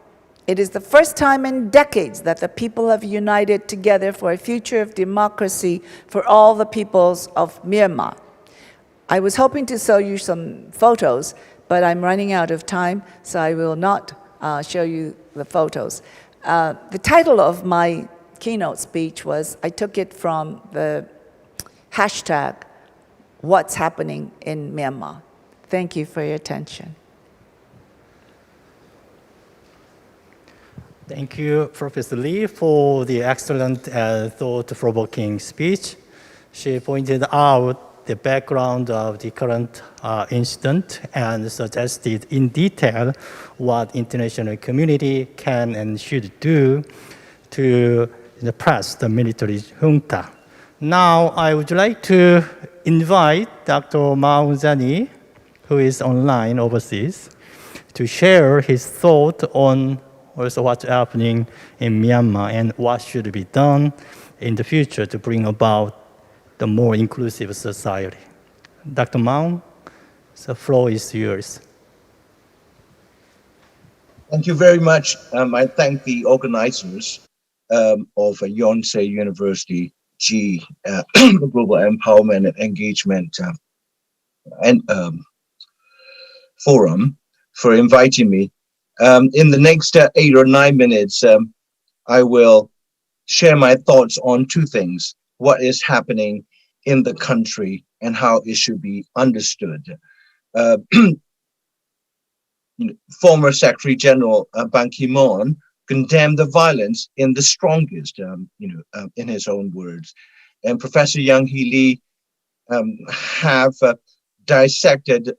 It is the first time in decades that the people have united together for a future of democracy for all the peoples of Myanmar. I was hoping to show you some photos, but I'm running out of time, so I will not show you the photos. The title of my keynote speech was, I took it from the hashtag, What's Happening in Myanmar. Thank you for your attention. Thank you, Professor Lee, for the excellent and thought-provoking speech. She pointed out the background of the current incident and suggested in detail what international community can and should do to suppress the military junta. Now, I would like to invite Dr. Maung Zani, who is online overseas, to share his thought on also what's happening in Myanmar and what should be done in the future to bring about the more inclusive society. Dr. Maung, the floor is yours. Thank you very much. I thank the organizers of Yonsei University GEEF, Global Empowerment and Engagement Forum, for inviting me. In the next 8 or 9 minutes, I will share my thoughts on two things. what is happening in the country and how it should be understood. Uh, Former Secretary General Ban Ki-moon condemned the violence in the strongest, in his own words. And Professor Yang Hee Lee have dissected,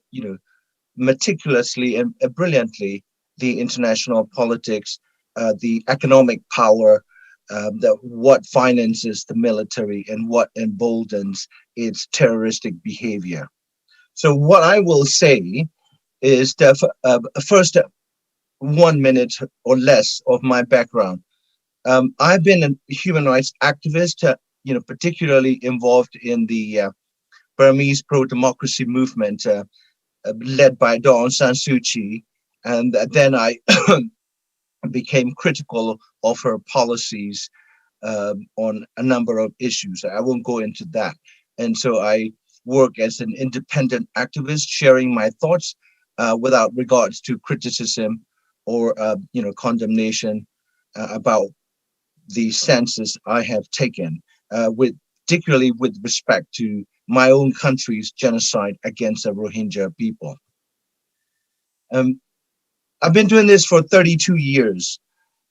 meticulously and brilliantly the international politics, the economic power, what finances the military and what emboldens its terroristic behavior. So what I will say is that first 1 minute or less of my background. I've been a human rights activist, particularly involved in the Burmese pro-democracy movement led by Daw Aung San Suu Kyi. And then I became critical of her policies on a number of issues. I won't go into that. And so I work as an independent activist, sharing my thoughts without regards to criticism or condemnation about the stances I have taken, particularly with respect to my own country's genocide against the Rohingya people. I've been doing this for 32 years.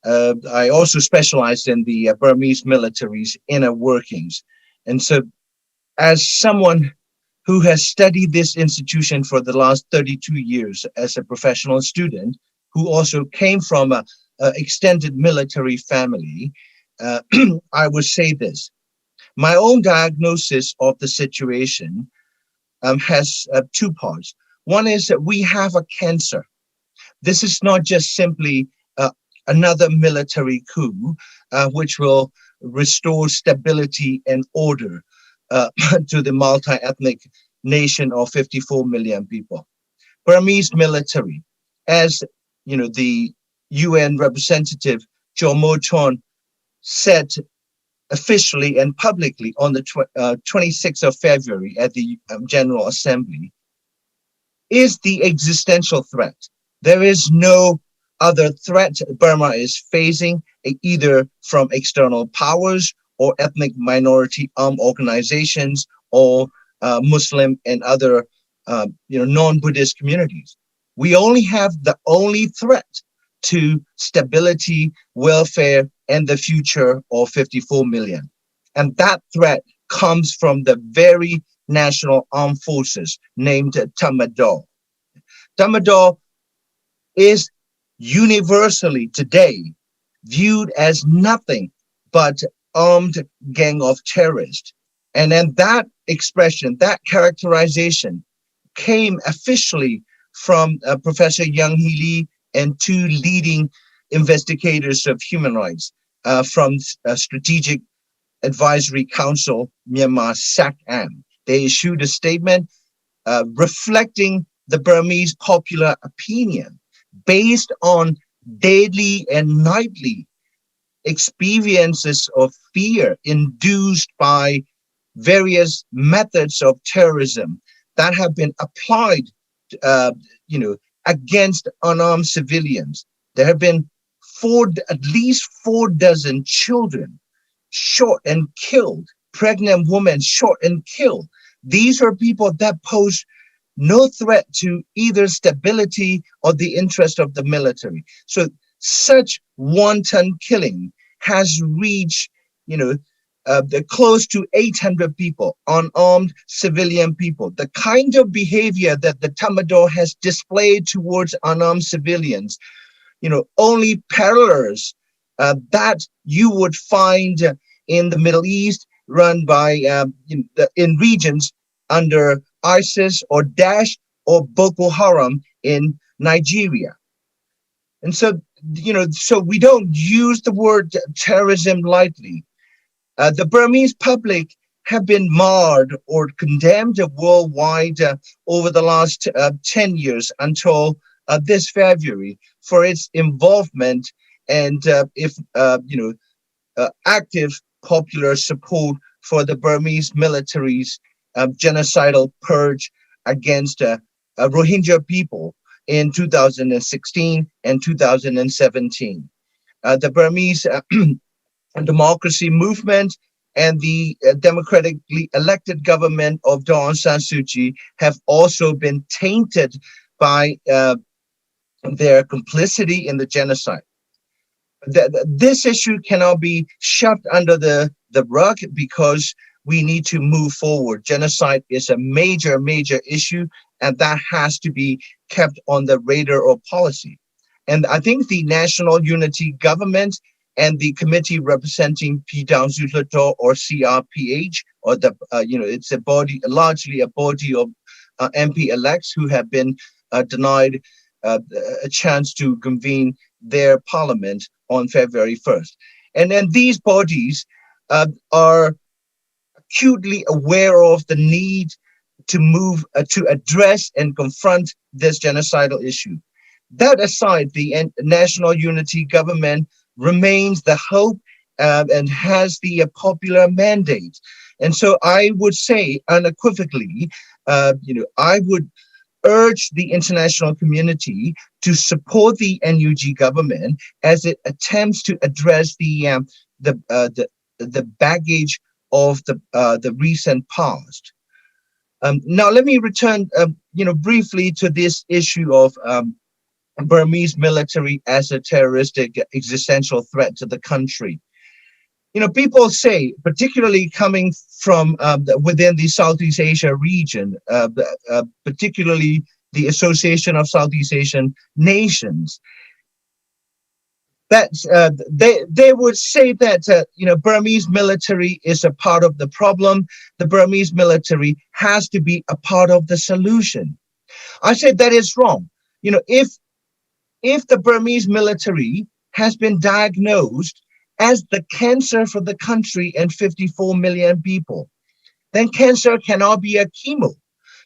I also specialized in the Burmese military's inner workings. And so as someone who has studied this institution for the last 32 years as a professional student, who also came from an extended military family, I would say this. My own diagnosis of the situation has two parts. One is that we have a cancer. This is not just simply another military coup, which will restore stability and order to the multi-ethnic nation of 54 million people. Burmese military, as the UN representative Jo Mo-Thon said officially and publicly on the 26th of February at the General Assembly, is the existential threat. There is no other threat Burma is facing, either from external powers or ethnic minority armed organizations or Muslim and other non-Buddhist communities. We only have the only threat to stability, welfare, and the future of 54 million. And that threat comes from the very national armed forces named Tatmadaw. Tatmadaw is universally today viewed as nothing but armed gang of terrorists. And then that expression, that characterization came officially from Professor Yang Hee Lee and two leading investigators of human rights from Strategic Advisory Council, Myanmar, SAC-AM. They issued a statement reflecting the Burmese popular opinion based on daily and nightly experiences of fear induced by various methods of terrorism that have been applied, against unarmed civilians. There have been at least 4 dozen children shot and killed, pregnant women shot and killed. These are people that pose no threat to either stability or the interest of the military. So such wanton killing has reached, close to 800 people, unarmed civilian people. The kind of behavior that the Tatmadaw has displayed towards unarmed civilians, only parallels that you would find in the Middle East, run by in regions under ISIS or Daesh or Boko Haram in Nigeria. And so, so we don't use the word terrorism lightly. The Burmese public have been marred or condemned worldwide over the last 10 years until this February for its involvement and active popular support for the Burmese military's genocidal purge against Rohingya people in 2016 and 2017. The Burmese democracy movement and the democratically elected government of Daw Aung San Suu Kyi have also been tainted by their complicity in the genocide. This issue cannot be shoved under the rug because we need to move forward. Genocide is a major, major issue, and that has to be kept on the radar of policy. And I think the National Unity Government and the committee representing Pidang Zulato or CRPH, or the it's a body, largely a body of MP elects who have been denied a chance to convene their parliament on February 1st. And then these bodies are acutely aware of the need to move to address and confront this genocidal issue. That aside, the National Unity Government remains the hope and has the popular mandate. And so I would say unequivocally, I would urge the international community to support the NUG government as it attempts to address the baggage of the recent past. Now, let me return, briefly to this issue of Burmese military as a terroristic existential threat to the country. People say, particularly coming from within the Southeast Asia region, particularly the Association of Southeast Asian Nations, that they would say that Burmese military is a part of the problem. The Burmese military has to be a part of the solution. I said that is wrong. If the Burmese military has been diagnosed as the cancer for the country and 54 million people, then cancer cannot be a chemo.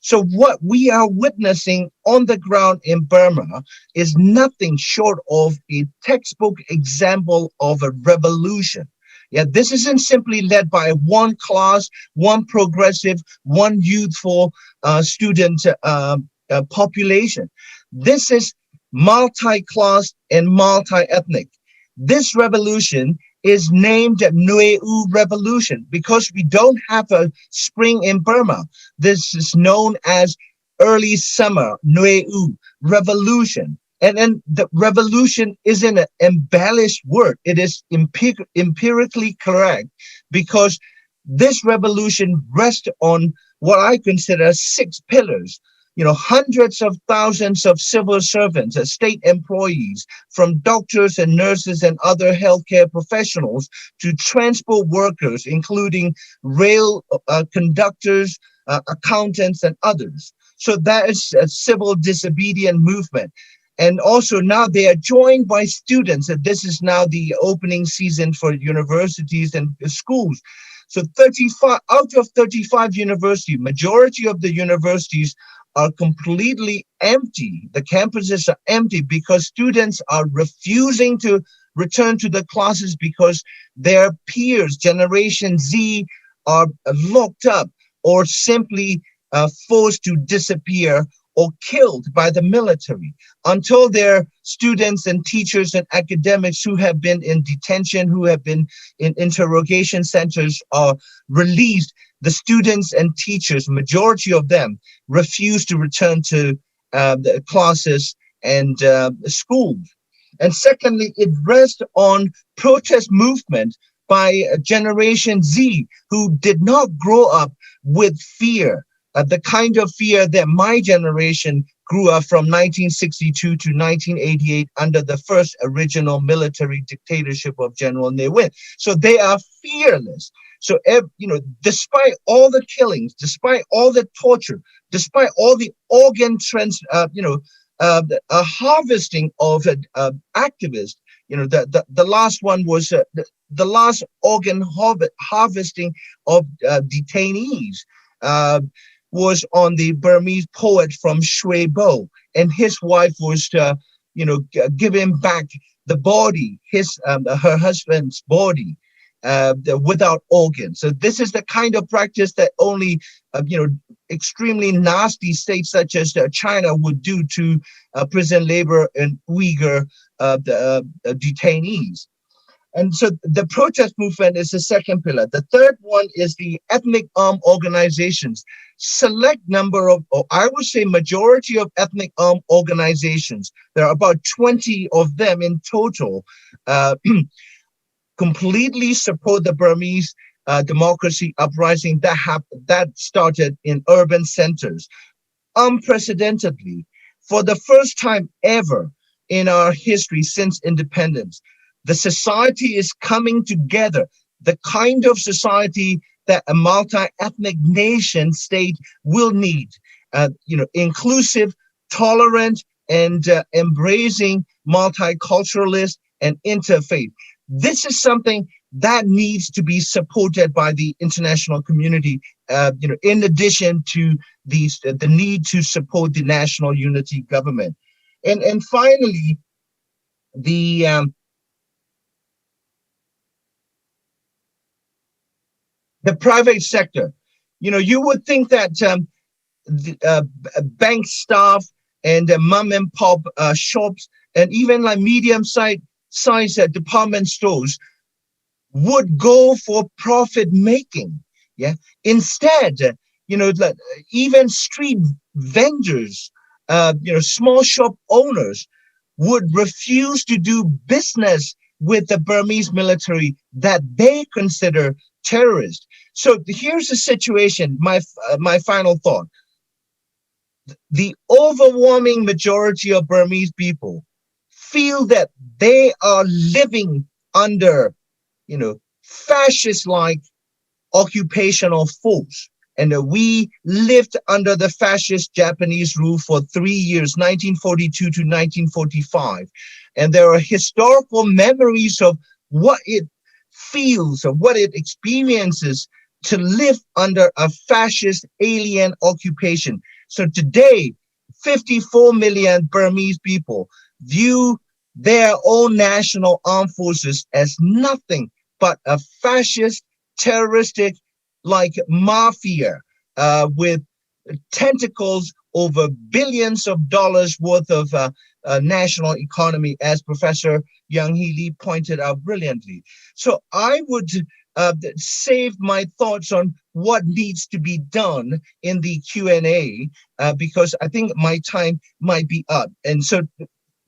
So what we are witnessing on the ground in Burma is nothing short of a textbook example of a revolution. Yeah, this isn't simply led by one class, one progressive, one youthful student population. This is multi-class and multi-ethnic. This revolution is named Nueu Revolution because we don't have a spring in Burma. This is known as early summer, Nueu Revolution. And then the revolution isn't an embellished word. It is empirically correct because this revolution rests on what I consider 6 pillars. Hundreds of thousands of civil servants, state employees, from doctors and nurses and other healthcare professionals to transport workers, including rail conductors, accountants, and others. So that is a civil disobedient movement. And also now they are joined by students. And this is now the opening season for universities and schools. So 35 out of 35 universities, majority of the universities are completely empty. The campuses are empty because students are refusing to return to the classes because their peers, Generation Z, are locked up or simply forced to disappear or killed by the military until their students and teachers and academics who have been in detention, who have been in interrogation centers are released. The students and teachers, majority of them, refuse to return to the classes and schools. And secondly, it rests on protest movement by Generation Z, who did not grow up with fear, the kind of fear that my generation grew up from 1962 to 1988 under the first original military dictatorship of General Ne Win. So they are fearless. So, despite all the killings, despite all the torture, despite all the organ harvesting of activists, the last one was the last organ harvesting of detainees was on the Burmese poet from Shui Bo, and his wife was, giving back the body, her husband's body. Without organs. So this is the kind of practice that only, extremely nasty states such as China would do to prison labor and Uyghur detainees. And so the protest movement is the second pillar. The third one is the ethnic armed organizations. Select number of, or I would say majority of ethnic armed organizations, there are about 20 of them in total, completely support the Burmese democracy uprising that started in urban centers. Unprecedentedly, for the first time ever in our history since independence, the society is coming together, the kind of society that a multi-ethnic nation state will need, inclusive, tolerant, and embracing multiculturalist and interfaith. This is something that needs to be supported by the international community, in addition to the need to support the national unity government. And finally, the private sector. You would think that bank staff and mom and pop shops and even like medium-sized department stores would go for profit making. Yeah. Instead, even street vendors, small shop owners would refuse to do business with the Burmese military that they consider terrorist. So here's the situation. My final thought. The overwhelming majority of Burmese people feel that they are living under, fascist-like occupational force. And we lived under the fascist Japanese rule for 3 years, 1942 to 1945. And there are historical memories of what it feels, of what it experiences to live under a fascist alien occupation. So today, 54 million Burmese people view their own national armed forces as nothing but a fascist, terroristic, like mafia, with tentacles over billions of dollars worth of national economy, as Professor Yang Hee Lee pointed out brilliantly. So I would save my thoughts on what needs to be done in the Q&A, because I think my time might be up. And so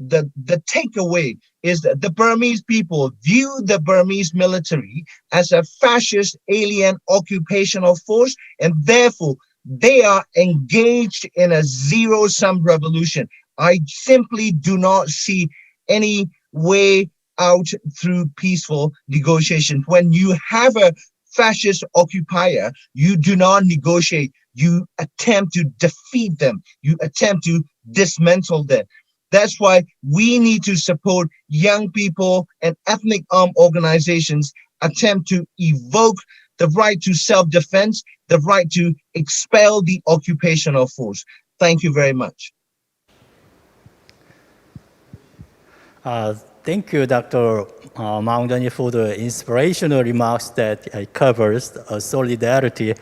the takeaway is that the Burmese people view the Burmese military as a fascist alien occupational force, and therefore they are engaged in a zero-sum revolution. I simply do not see any way out through peaceful negotiations. When you have a fascist occupier, you do not negotiate. You attempt to defeat them. You attempt to dismantle them. That's why we need to support young people and ethnic armed organizations attempt to evoke the right to self-defense, the right to expel the occupational force. Thank you very much. Thank you, Dr. Maung Jani, for the inspirational remarks that covers solidarity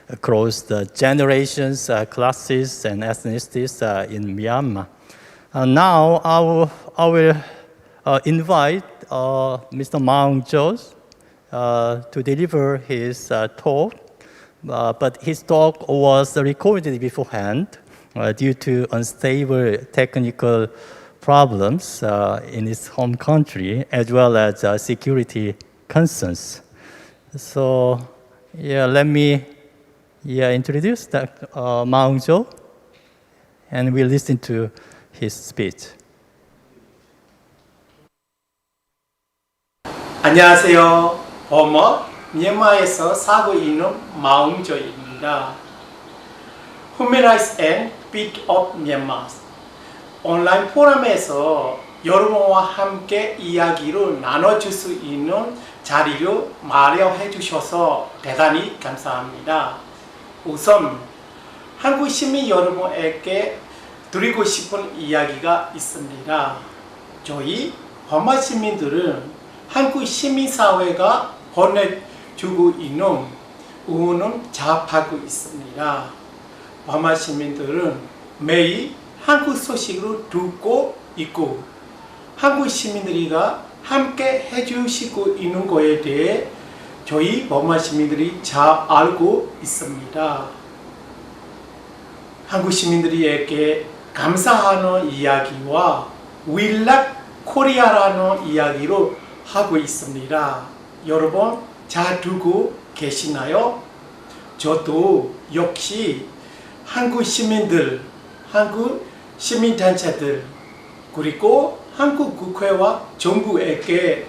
across the generations, classes, and ethnicities in Myanmar. Now I will invite Mr. Maung Jo to deliver his talk, but his talk was recorded beforehand due to unstable technical problems in his home country, as well as security concerns. So, let me introduce Dr. Maung Jo, and we'll listen to his speech. 안녕하세요. 버머 미얀마에서 살고 있는 마웅조입니다. Human Rights and Peace of Myanmar 온라인 포럼에서 여러분과 함께 이야기를 나눠줄 수 있는 자리를 마련해 주셔서 대단히 감사합니다. 우선 한국 시민 여러분에게 드리고 싶은 이야기가 있습니다. 저희 버마 시민들은 한국 시민사회가 보내주고 있는 우호는 자합하고 있습니다. 버마 시민들은 매일 한국 소식을 듣고 있고 한국 시민들이가 함께 해주시고 있는 거에 대해 저희 버마 시민들이 잘 알고 있습니다. 한국 시민들에게 감사하는 이야기와 We love Korea라는 이야기로 하고 있습니다. 여러분 잘 듣고 계시나요? 저도 역시 한국 시민들, 한국 시민단체들, 그리고 한국 국회와 정부에게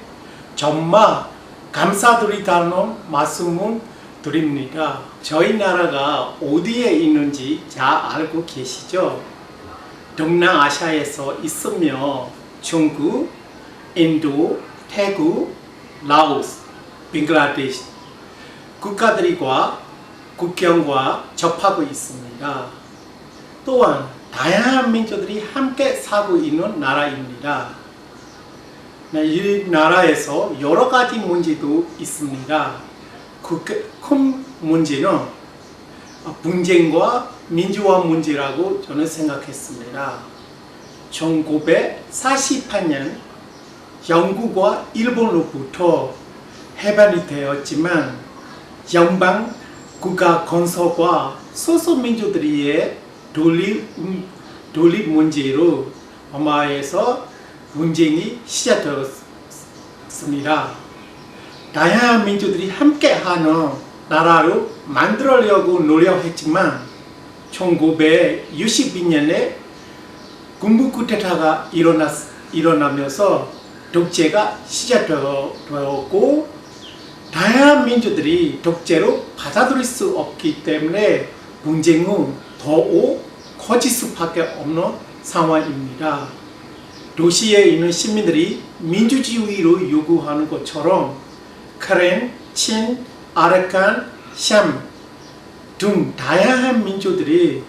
정말 감사드리다는 말씀을 드립니다. 저희 나라가 어디에 있는지 잘 알고 계시죠? 동남아시아에서 있으며 중국, 인도, 태국, 라오스, 빙글라데시 국가들과 국경과 접하고 있습니다. 또한 다양한 민족들이 함께 살고 있는 나라입니다. 이 나라에서 여러 가지 문제도 있습니다. 큰 문제는 분쟁과 민주화 문제라고 저는 생각했습니다. 1948년 영국과 일본으로부터 해방이 되었지만 연방 국가 건설과 소수민족들의 독립 문제로 버마에서 분쟁이 시작되었습니다. 다양한 민족들이 함께하는 나라로 만들려고 노력했지만 1962년에 군부 쿠데타가 일어나면서 독재가 시작되었고 다양한 민족들이 독재로 받아들일 수 없기 때문에 분쟁은 더욱 커질 수밖에 없는 상황입니다. 도시에 있는 시민들이 민주주의를 요구하는 것처럼 카렌, 친, 아라칸, 샴 등 다양한 민족들이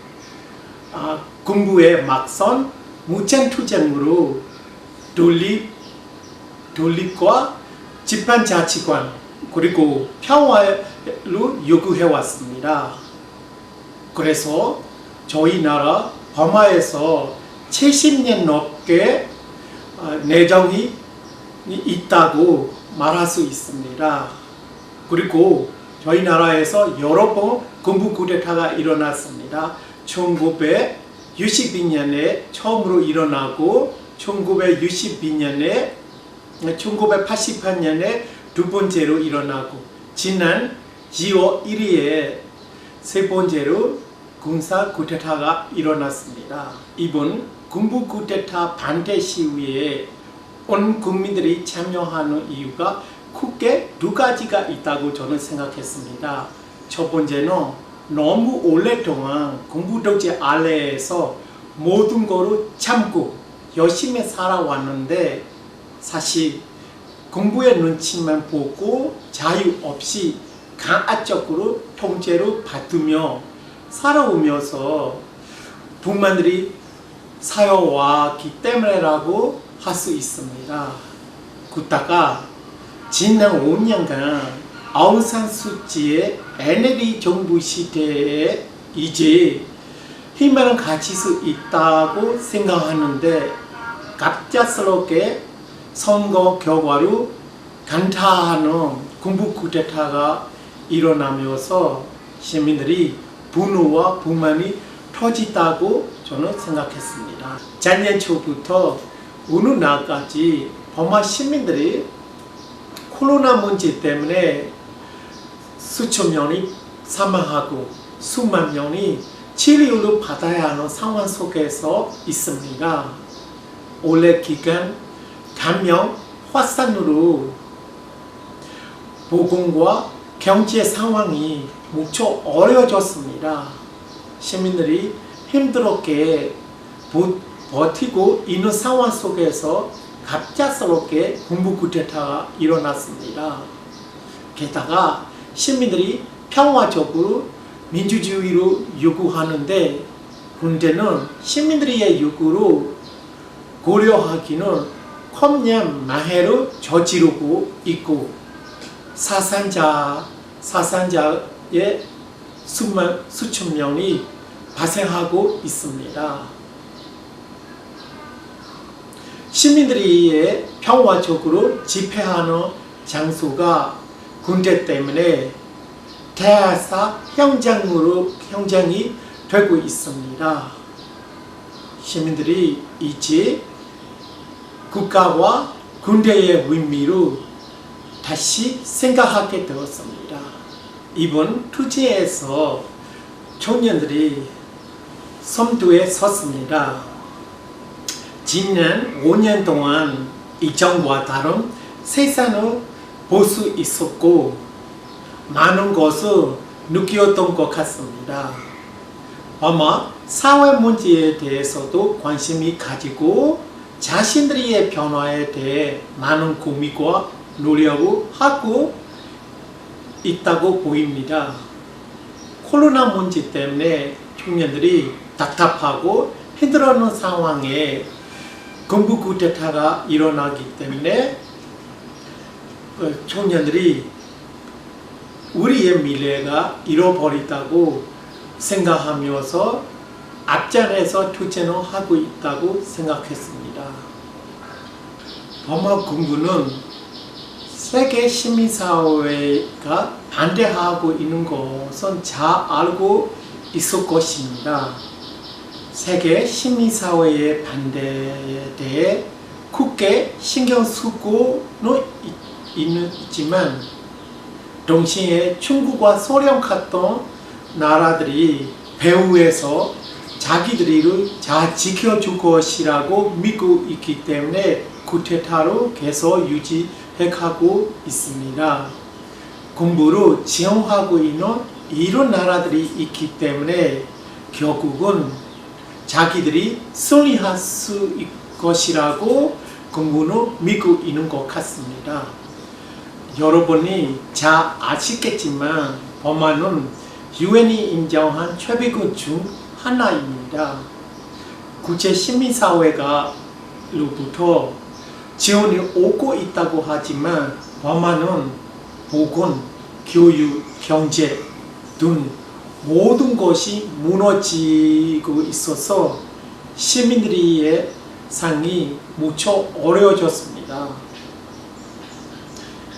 군부에 맞선 무장투쟁으로 독립과 집단자치관 그리고 평화를 요구해왔습니다. 그래서 저희 나라 버마에서 70년 넘게 내정이 있다고 말할 수 있습니다. 그리고 저희 나라에서 여러 번 군부 쿠데타가 일어났습니다. 1962년에 처음으로 일어나고 1988년에 두 번째로 일어나고 지난 2월 1일에 세 번째로 군사 쿠데타가 일어났습니다. 이번 군부 쿠데타 반대 시위에 온 국민들이 참여하는 이유가 크게 두 가지가 있다고 저는 생각했습니다. 첫 번째는 너무 오랫동안 군부 독재 아래에서 모든 거를 참고 열심히 살아왔는데 사실 군부의 눈치만 보고 자유 없이 강압적으로 통제를 받으며 살아오면서 북만들이 살아왔기 때문에라고 할 수 있습니다. 그러다가 지난 5년간 아웅산수치의 NLD 정부 시대에 이제 희망을 가질 수 있다고 생각하는데 갑작스럽게 선거 결과로 간타하는 군부 쿠데타가 일어나면서 시민들이 분노와 불만이 터졌다고 저는 생각했습니다. 작년 초부터 어느 날까지 버마 시민들이 코로나 문제 때문에 수천 명이 사망하고 수만 명이 치료를 받아야 하는 상황 속에서 있습니다. 올해 기간 감염 확산으로 보건과 경제 상황이 무척 어려워졌습니다. 시민들이 힘들게 버티고 있는 상황 속에서 갑작스럽게 군부 쿠데타가 일어났습니다. 게다가 시민들이 평화적으로 민주주의로 요구하는데 문제는 시민들의 요구로 고려하기는 컴냥 마해로 저지르고 있고 사상자의 수천 명이 발생하고 있습니다. 시민들이 평화적으로 집회하는 장소가 군대 때문에 대사 현장이 되고 있습니다. 시민들이 이제 국가와 군대의 의미로 다시 생각하게 되었습니다. 이번 투쟁에서 청년들이 섬도에 섰습니다. 지난 5년 동안 이전과 다른 세상을 볼 수 있었고 많은 것을 느꼈던 것 같습니다. 아마 사회 문제에 대해서도 관심이 가지고 자신들의 변화에 대해 많은 고민과 노력을 하고 있다고 보입니다. 코로나 문제 때문에 청년들이 답답하고 힘들어하는 상황에 군부 쿠데타가 일어나기 때문에 청년들이 우리의 미래가 잃어버리다고 생각하면서 앞전에서 투쟁을 하고 있다고 생각했습니다. 버마 군부는 세계 시민사회가 반대하고 있는 것은 잘 알고 있을 것입니다. 세계 시민사회의 반대에 대해 크게 신경 쓰고는 있지만 동시에 중국과 소련 같은 나라들이 배후에서 자기들을 잘 지켜줄 것이라고 믿고 있기 때문에 쿠데타로 계속 유지해가고 있습니다. 군부를 지원하고 있는 이런 나라들이 있기 때문에 결국은 자기들이 승리할 수 있을 것이라고 군부는 믿고 있는 것 같습니다. 여러분이 잘 아시겠지만 버마는 유엔이 인정한 최비국 중 하나입니다. 국제 시민사회가로부터 지원이 오고 있다고 하지만 버마는 보건, 교육, 경제 등 모든 것이 무너지고 있어서 시민들의 삶이 무척 어려워졌습니다.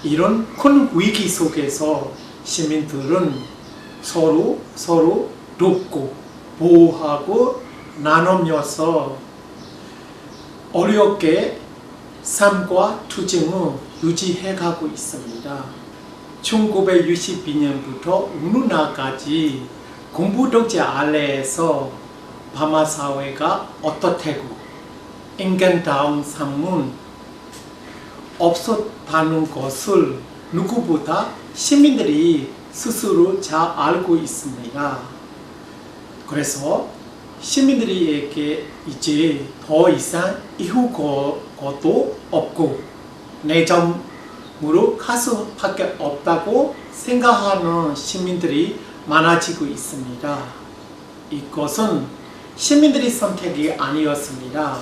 이런 큰 위기 속에서 시민들은 서로 돕고 보호하고 나누면서 어렵게 삶과 투쟁을 유지해가고 있습니다. 1962년부터 어느 날까지 군부 독재 아래에서 버마 사회가 어떻다고 인간다운 삶은 없었다는 것을 누구보다 시민들이 스스로 잘 알고 있습니다. 그래서 시민들에게 이제 더 이상 이후 것도 없고 내정으로 갈 수밖에 없다고 생각하는 시민들이 많아지고 있습니다. 이것은 시민들의 선택이 아니었습니다.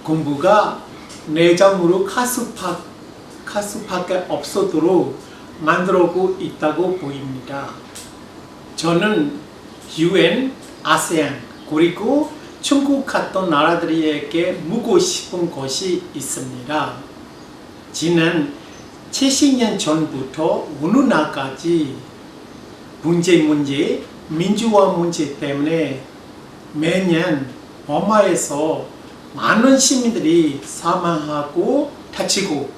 군부가 내정으로 갈 수밖에 없도록 만들고 있다고 보입니다. 저는 UN, 아세안, 그리고 중국 같은 나라들에게 묻고 싶은 것이 있습니다. 지난 70년 전부터 어느 날까지 문제, 민주화 문제 때문에 매년 버마에서 많은 시민들이 사망하고 다치고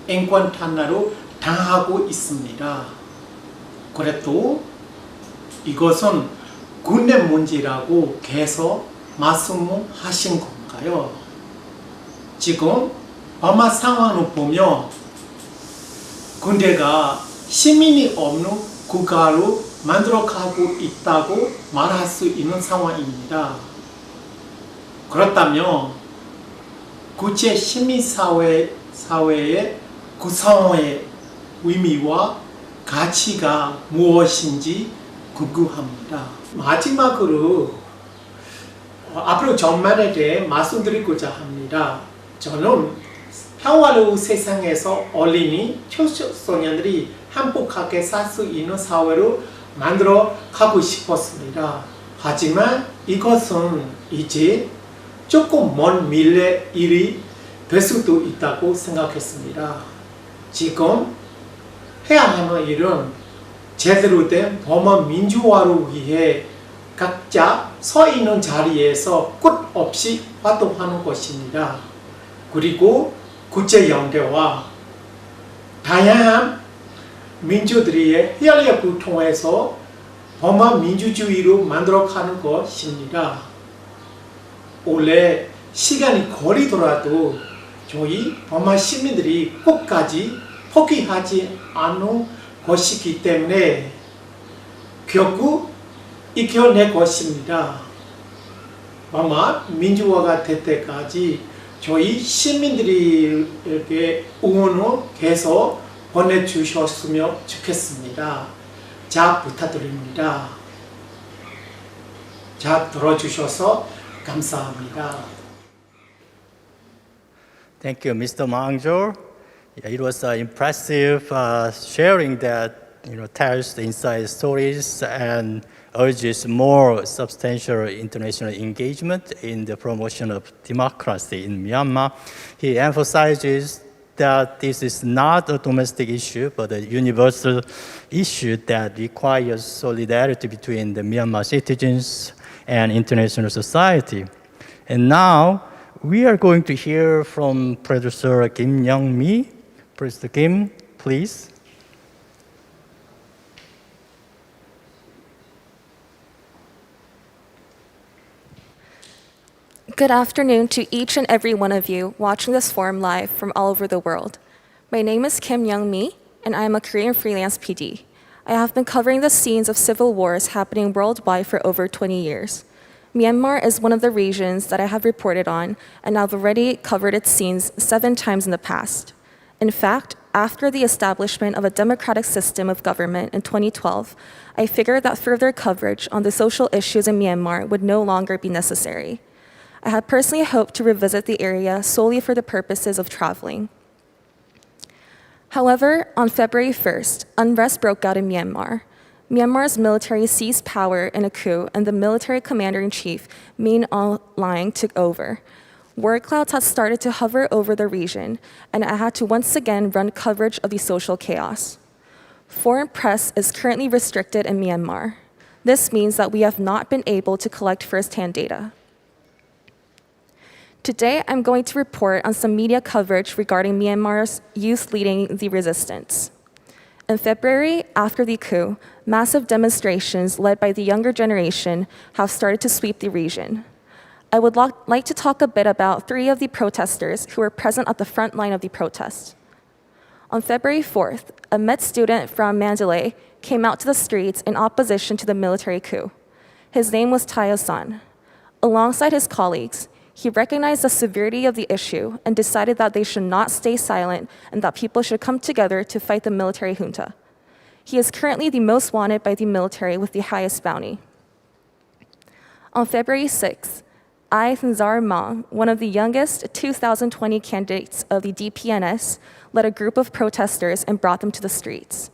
인권 탄압으로 당하고 있습니다. 그래도 이것은 군대 문제라고 계속 말씀하신 건가요? 지금 버마 상황을 보면 군대가 시민이 없는 국가로 만들어가고 있다고 말할 수 있는 상황입니다. 그렇다면 국제 시민사회의 구성의 의미와 가치가 무엇인지 궁금합니다. 마지막으로 앞으로 전망에 대해 말씀드리고자 합니다. 저는 평화로운 세상에서 어린이, 청소년들이 행복하게 살 수 있는 사회로 만들어 가고 싶었습니다. 하지만 이것은 이제 조금 먼 미래 일이 될 수도 있다고 생각했습니다. 지금 해야 하는 일은 제대로 된 버마 민주화를 위해 각자 서 있는 자리에서 끝없이 활동하는 것입니다. 그리고 국제연대와 다양한 민주들의 협력을 통해서 버마 민주주의로 만들어가는 것입니다. 원래 시간이 걸리더라도 저희 버마 시민들이 끝까지 포기하지 않는 것이기 때문에 결국 이겨낼 것입니다. 버마 민주화가 될 때까지 저희 시민들에게 응원을 계속 보내주셨으면 좋겠습니다. 잘 부탁드립니다. 잘 들어주셔서 감사합니다. Thank you, Mr. Mangjo. Yeah, it was impressive sharing that tells the inside stories and urges more substantial international engagement in the promotion of democracy in Myanmar. He emphasizes that this is not a domestic issue, but a universal issue that requires solidarity between the Myanmar citizens and international society. And now, we are going to hear from Professor Kim Young-mi. Professor Kim, please. Good afternoon to each and every one of you watching this forum live from all over the world. My name is Kim Young-mi, and I am a Korean freelance PD. I have been covering the scenes of civil wars happening worldwide for over 20 years. Myanmar is one of the regions that I have reported on, and I've already covered its scenes 7 times in the past. In fact, after the establishment of a democratic system of government in 2012, I figured that further coverage on the social issues in Myanmar would no longer be necessary. I had personally hoped to revisit the area solely for the purposes of traveling. However, on February 1st, unrest broke out in Myanmar. Myanmar's military seized power in a coup, and the military commander-in-chief, Min Aung Hlaing, took over. Word clouds had started to hover over the region, and I had to once again run coverage of the social chaos. Foreign press is currently restricted in Myanmar. This means that we have not been able to collect first-hand data. Today, I'm going to report on some media coverage regarding Myanmar's youth leading the resistance. In February, after the coup, massive demonstrations led by the younger generation have started to sweep the region. I would like to talk a bit about 3 of the protesters who were present at the front line of the protest. On February 4th, a med student from Mandalay came out to the streets in opposition to the military coup. His name was Tayo-san. Alongside his colleagues, he recognized the severity of the issue and decided that they should not stay silent and that people should come together to fight the military junta. He is currently the most wanted by the military with the highest bounty. On February 6th, I Thanzar Ma, one of the youngest 2020 candidates of the DPNS, led a group of protesters and brought them to the streets.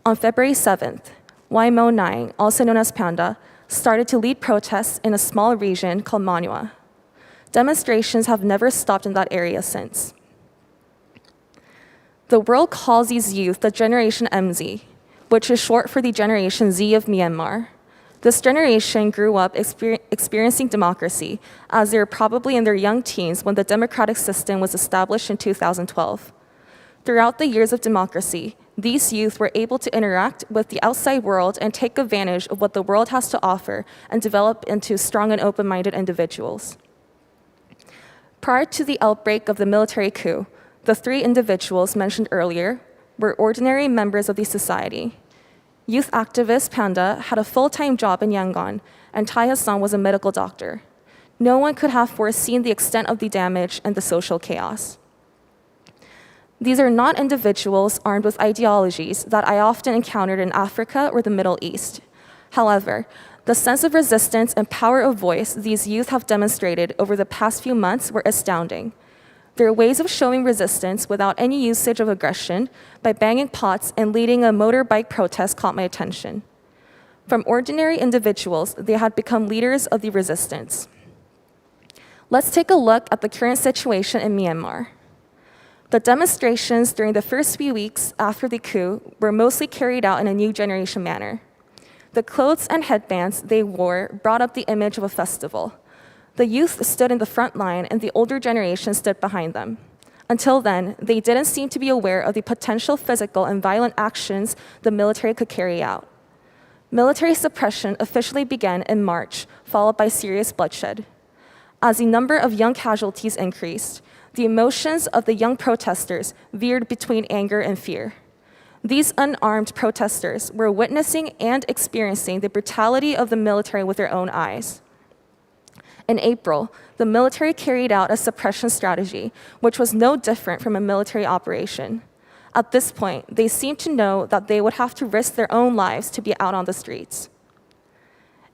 On February 7th, Mo Nang, also known as Panda, started to lead protests in a small region called Manua. Demonstrations have never stopped in that area since. The world calls these youth the Generation MZ, which is short for the Generation Z of Myanmar. This generation grew up experiencing democracy, as they were probably in their young teens when the democratic system was established in 2012. Throughout the years of democracy, these youth were able to interact with the outside world and take advantage of what the world has to offer and develop into strong and open-minded individuals. Prior to the outbreak of the military coup, the 3 individuals mentioned earlier were ordinary members of the society. Youth activist Panda had a full-time job in Yangon, and Tayo-san was a medical doctor. No one could have foreseen the extent of the damage and the social chaos. These are not individuals armed with ideologies that I often encountered in Africa or the Middle East. However, the sense of resistance and power of voice these youth have demonstrated over the past few months were astounding. Their ways of showing resistance without any usage of aggression, by banging pots and leading a motorbike protest, caught my attention. From ordinary individuals, they had become leaders of the resistance. Let's take a look at the current situation in Myanmar. The demonstrations during the first few weeks after the coup were mostly carried out in a new generation manner. The clothes and headbands they wore brought up the image of a festival. The youth stood in the front line and the older generation stood behind them. Until then, they didn't seem to be aware of the potential physical and violent actions the military could carry out. Military suppression officially began in March, followed by serious bloodshed. As the number of young casualties increased, the emotions of the young protesters veered between anger and fear. These unarmed protesters were witnessing and experiencing the brutality of the military with their own eyes. In April, the military carried out a suppression strategy, which was no different from a military operation. At this point, they seemed to know that they would have to risk their own lives to be out on the streets.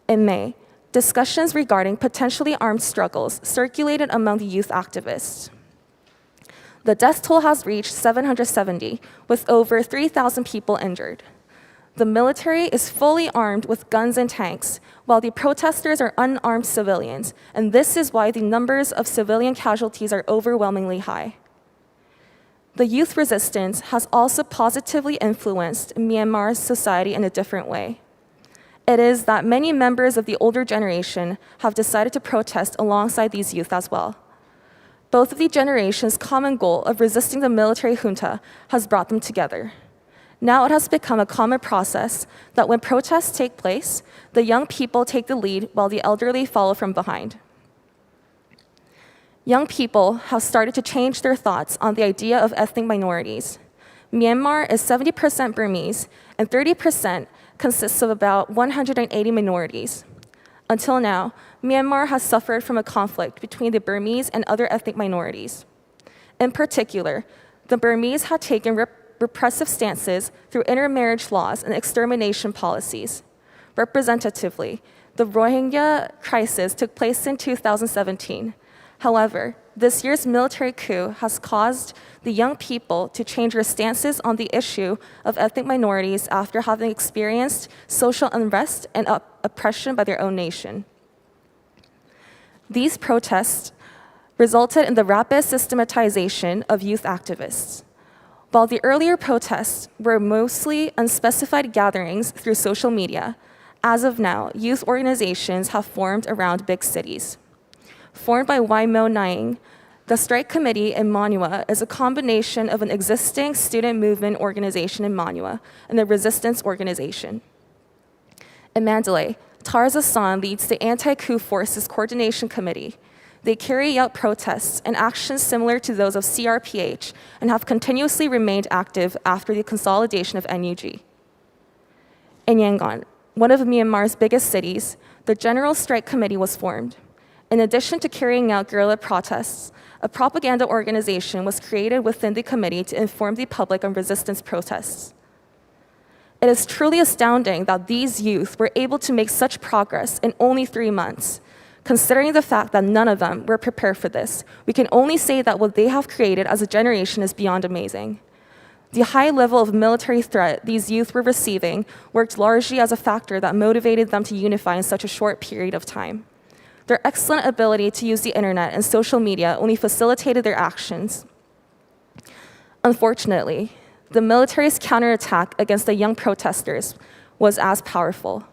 In May, discussions regarding potentially armed struggles circulated among the youth activists. The death toll has reached 770, with over 3,000 people injured. The military is fully armed with guns and tanks, while the protesters are unarmed civilians, and this is why the numbers of civilian casualties are overwhelmingly high. The youth resistance has also positively influenced Myanmar's society in a different way. It is that many members of the older generation have decided to protest alongside these youth as well. Both of the generations' common goal of resisting the military junta has brought them together. Now it has become a common process that when protests take place, the young people take the lead while the elderly follow from behind. Young people have started to change their thoughts on the idea of ethnic minorities. Myanmar is 70% Burmese, and 30% consists of about 180 minorities. Until now, Myanmar has suffered from a conflict between the Burmese and other ethnic minorities. In particular, the Burmese had taken repressive stances through intermarriage laws and extermination policies. Representatively, the Rohingya crisis took place in 2017. However, this year's military coup has caused the young people to change their stances on the issue of ethnic minorities after having experienced social unrest and oppression by their own nation. These protests resulted in the rapid systematization of youth activists. While the earlier protests were mostly unspecified gatherings through social media, as of now, youth organizations have formed around big cities. Formed by Waimo Naing, the strike committee in Manua is a combination of an existing student movement organization in Manua and a resistance organization. In Mandalay, Tarza San leads the Anti-Coup Forces Coordination Committee. They carry out protests and actions similar to those of CRPH and have continuously remained active after the consolidation of NUG. In Yangon, one of Myanmar's biggest cities, the General Strike Committee was formed. In addition to carrying out guerrilla protests, a propaganda organization was created within the committee to inform the public on resistance protests. It is truly astounding that these youth were able to make such progress in only 3 months. Considering the fact that none of them were prepared for this, we can only say that what they have created as a generation is beyond amazing. The high level of military threat these youth were receiving worked largely as a factor that motivated them to unify in such a short period of time. Their excellent ability to use the internet and social media only facilitated their actions. Unfortunately, the military's counterattack against the young protesters was as powerful.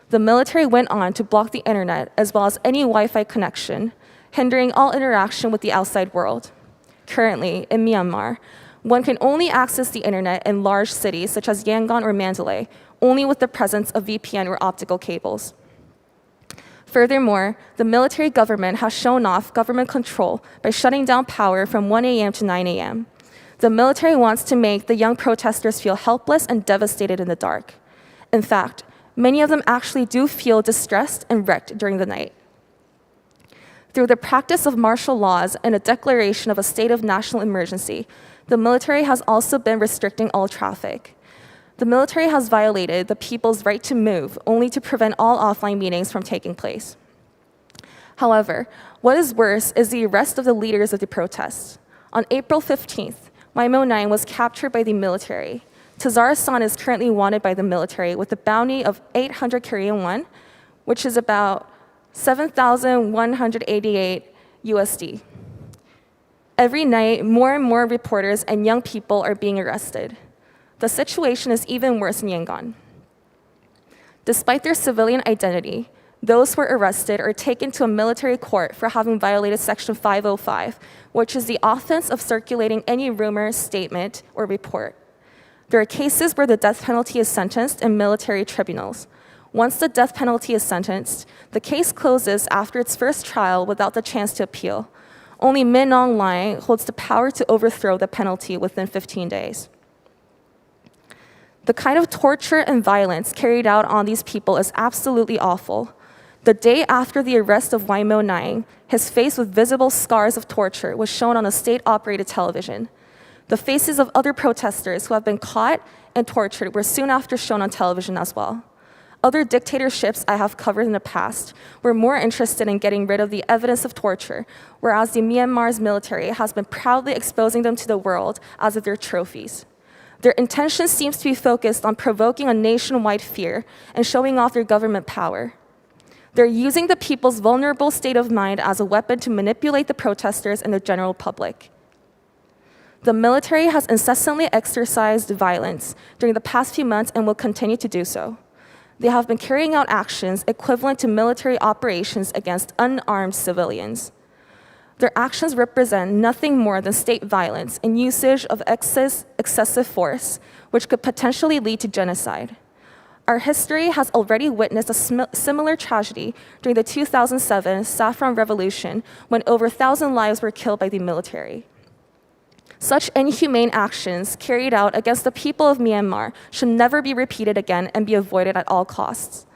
The military went on to block the internet as well as any Wi-Fi connection, hindering all interaction with the outside world. Currently, in Myanmar, one can only access the internet in large cities such as Yangon or Mandalay, only with the presence of VPN or optical cables. Furthermore, the military government has shown off government control by shutting down power from 1 a.m. to 9 a.m. The military wants to make the young protesters feel helpless and devastated in the dark. In fact, many of them actually do feel distressed and wrecked during the night. Through the practice of martial laws and a declaration of a state of national emergency, the military has also been restricting all traffic. The military has violated the people's right to move only to prevent all offline meetings from taking place. However, what is worse is the arrest of the leaders of the protests. On April 15th, Waimo 9 was captured by the military. Tazara San is currently wanted by the military with a bounty of 800 Korean won, which is about 7,188 USD. Every night, more and more reporters and young people are being arrested. The situation is even worse in Yangon. Despite their civilian identity, those who are arrested are taken to a military court for having violated Section 505, which is the offense of circulating any rumor, statement, or report. There are cases where the death penalty is sentenced in military tribunals. Once the death penalty is sentenced, the case closes after its first trial without the chance to appeal. Only Min Aung Hlaing holds the power to overthrow the penalty within 15 days. The kind of torture and violence carried out on these people is absolutely awful. The day after the arrest of Waimo Naing, his face with visible scars of torture was shown on a state-operated television. The faces of other protesters who have been caught and tortured were soon after shown on television as well. Other dictatorships I have covered in the past were more interested in getting rid of the evidence of torture, whereas the Myanmar's military has been proudly exposing them to the world as if they're trophies. Their intention seems to be focused on provoking a nationwide fear and showing off their government power. They're using the people's vulnerable state of mind as a weapon to manipulate the protesters and the general public. The military has incessantly exercised violence during the past few months and will continue to do so. They have been carrying out actions equivalent to military operations against unarmed civilians. Their actions represent nothing more than state violence and usage of excessive force, which could potentially lead to genocide. Our history has already witnessed a similar tragedy during the 2007 Saffron Revolution, when over 1,000 lives were killed by the military. Such inhumane actions carried out against the people of Myanmar should never be repeated again and be avoided at all costs.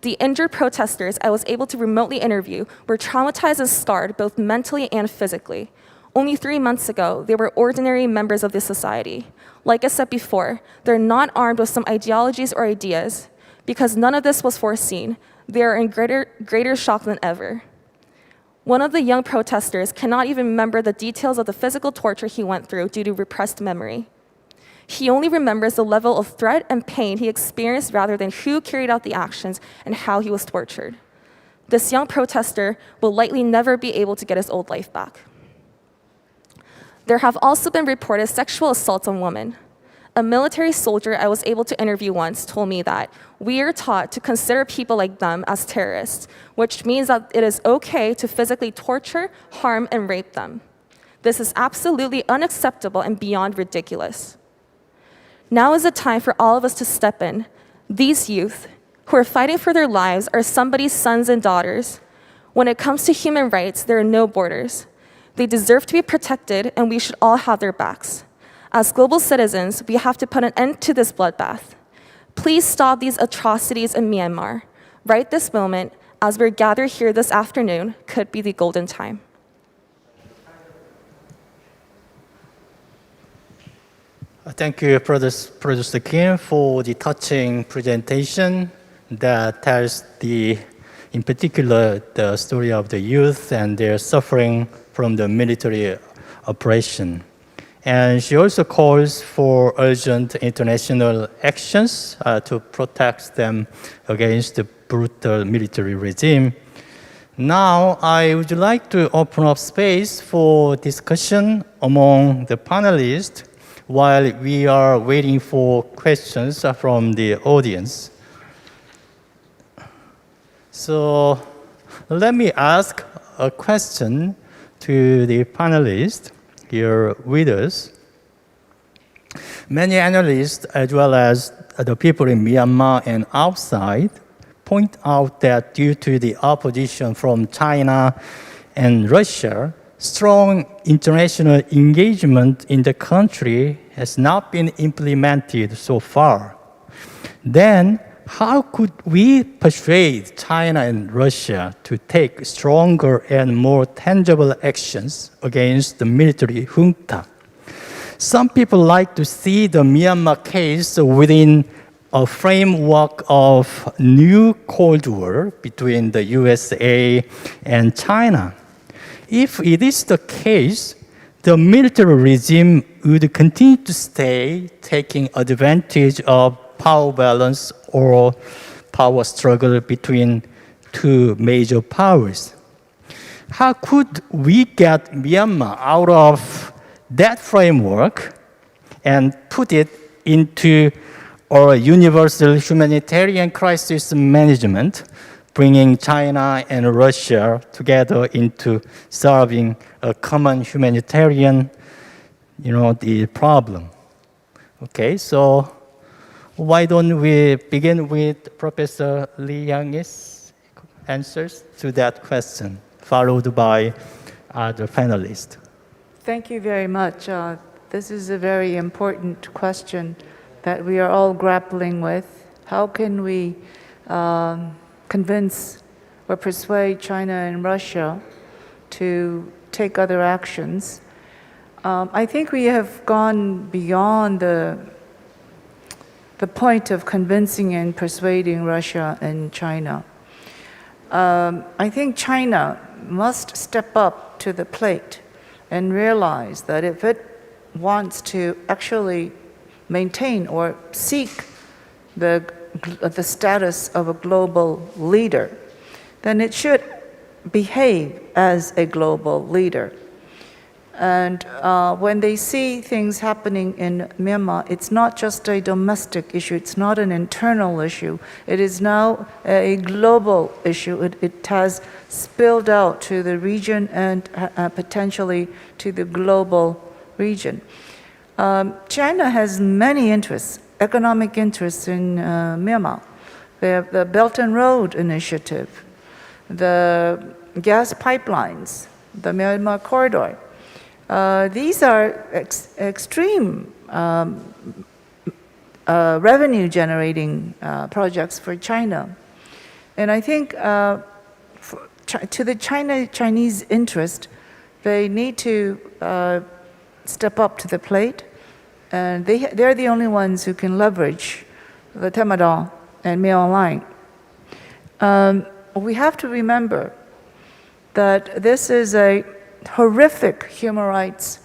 The injured protesters I was able to remotely interview were traumatized and scarred both mentally and physically. Only 3 months ago, they were ordinary members of this society. Like I said before, they're not armed with some ideologies or ideas. Because none of this was foreseen, they are in greater shock than ever. One of the young protesters cannot even remember the details of the physical torture he went through due to repressed memory. He only remembers the level of threat and pain he experienced rather than who carried out the actions and how he was tortured. This young protester will likely never be able to get his old life back. There have also been reported sexual assaults on women. A military soldier I was able to interview once told me that we are taught to consider people like them as terrorists, which means that it is okay to physically torture, harm, and rape them. This is absolutely unacceptable and beyond ridiculous. Now is the time for all of us to step in. These youth, who are fighting for their lives, are somebody's sons and daughters. When it comes to human rights, there are no borders. They deserve to be protected, and we should all have their backs. As global citizens, we have to put an end to this bloodbath. Please stop these atrocities in Myanmar. Right this moment, as we're gathered here this afternoon, could be the golden time. Thank you, Producer Kim, for the touching presentation that tells in particular, the story of the youth and their suffering from the military operation. And she also calls for urgent international actions to protect them against the brutal military regime. Now, I would like to open up space for discussion among the panelists while we are waiting for questions from the audience. So, let me ask a question to the panelists here with us. Many analysts, as well as the people in Myanmar and outside, point out that due to the opposition from China and Russia, strong international engagement in the country has not been implemented so far. Then, how could we persuade China and Russia to take stronger and more tangible actions against the military junta? Some people like to see the Myanmar case within a framework of new Cold War between the USA and China. If it is the case, the military regime would continue to stay taking advantage of power balance or power struggle between two major powers. how could we get Myanmar out of that framework and put it into our universal humanitarian crisis management, bringing China and Russia together into solving a common humanitarian, the problem. Okay, so why don't we begin with Professor Lee Young's answers to that question, followed by the panelists. Thank you very much. This is a very important question that we are all grappling with. How can we convince or persuade China and Russia to take other actions? I think we have gone beyond the point of convincing and persuading Russia and China. I think China must step up to the plate and realize that if it wants to actually maintain or seek the status of a global leader, then it should behave as a global leader. And when they see things happening in Myanmar, it's not just a domestic issue, it's not an internal issue. It is now a global issue. It has spilled out to the region and potentially to the global region. China has many interests, economic interests in Myanmar. They have the Belt and Road Initiative, the gas pipelines, the Myanmar corridor. These are extreme revenue-generating projects for China. And I think to the Chinese interest, they need to step up to the plate. And they're the only ones who can leverage the Tamadol and Myanmar line. We have to remember that this is a horrific human rights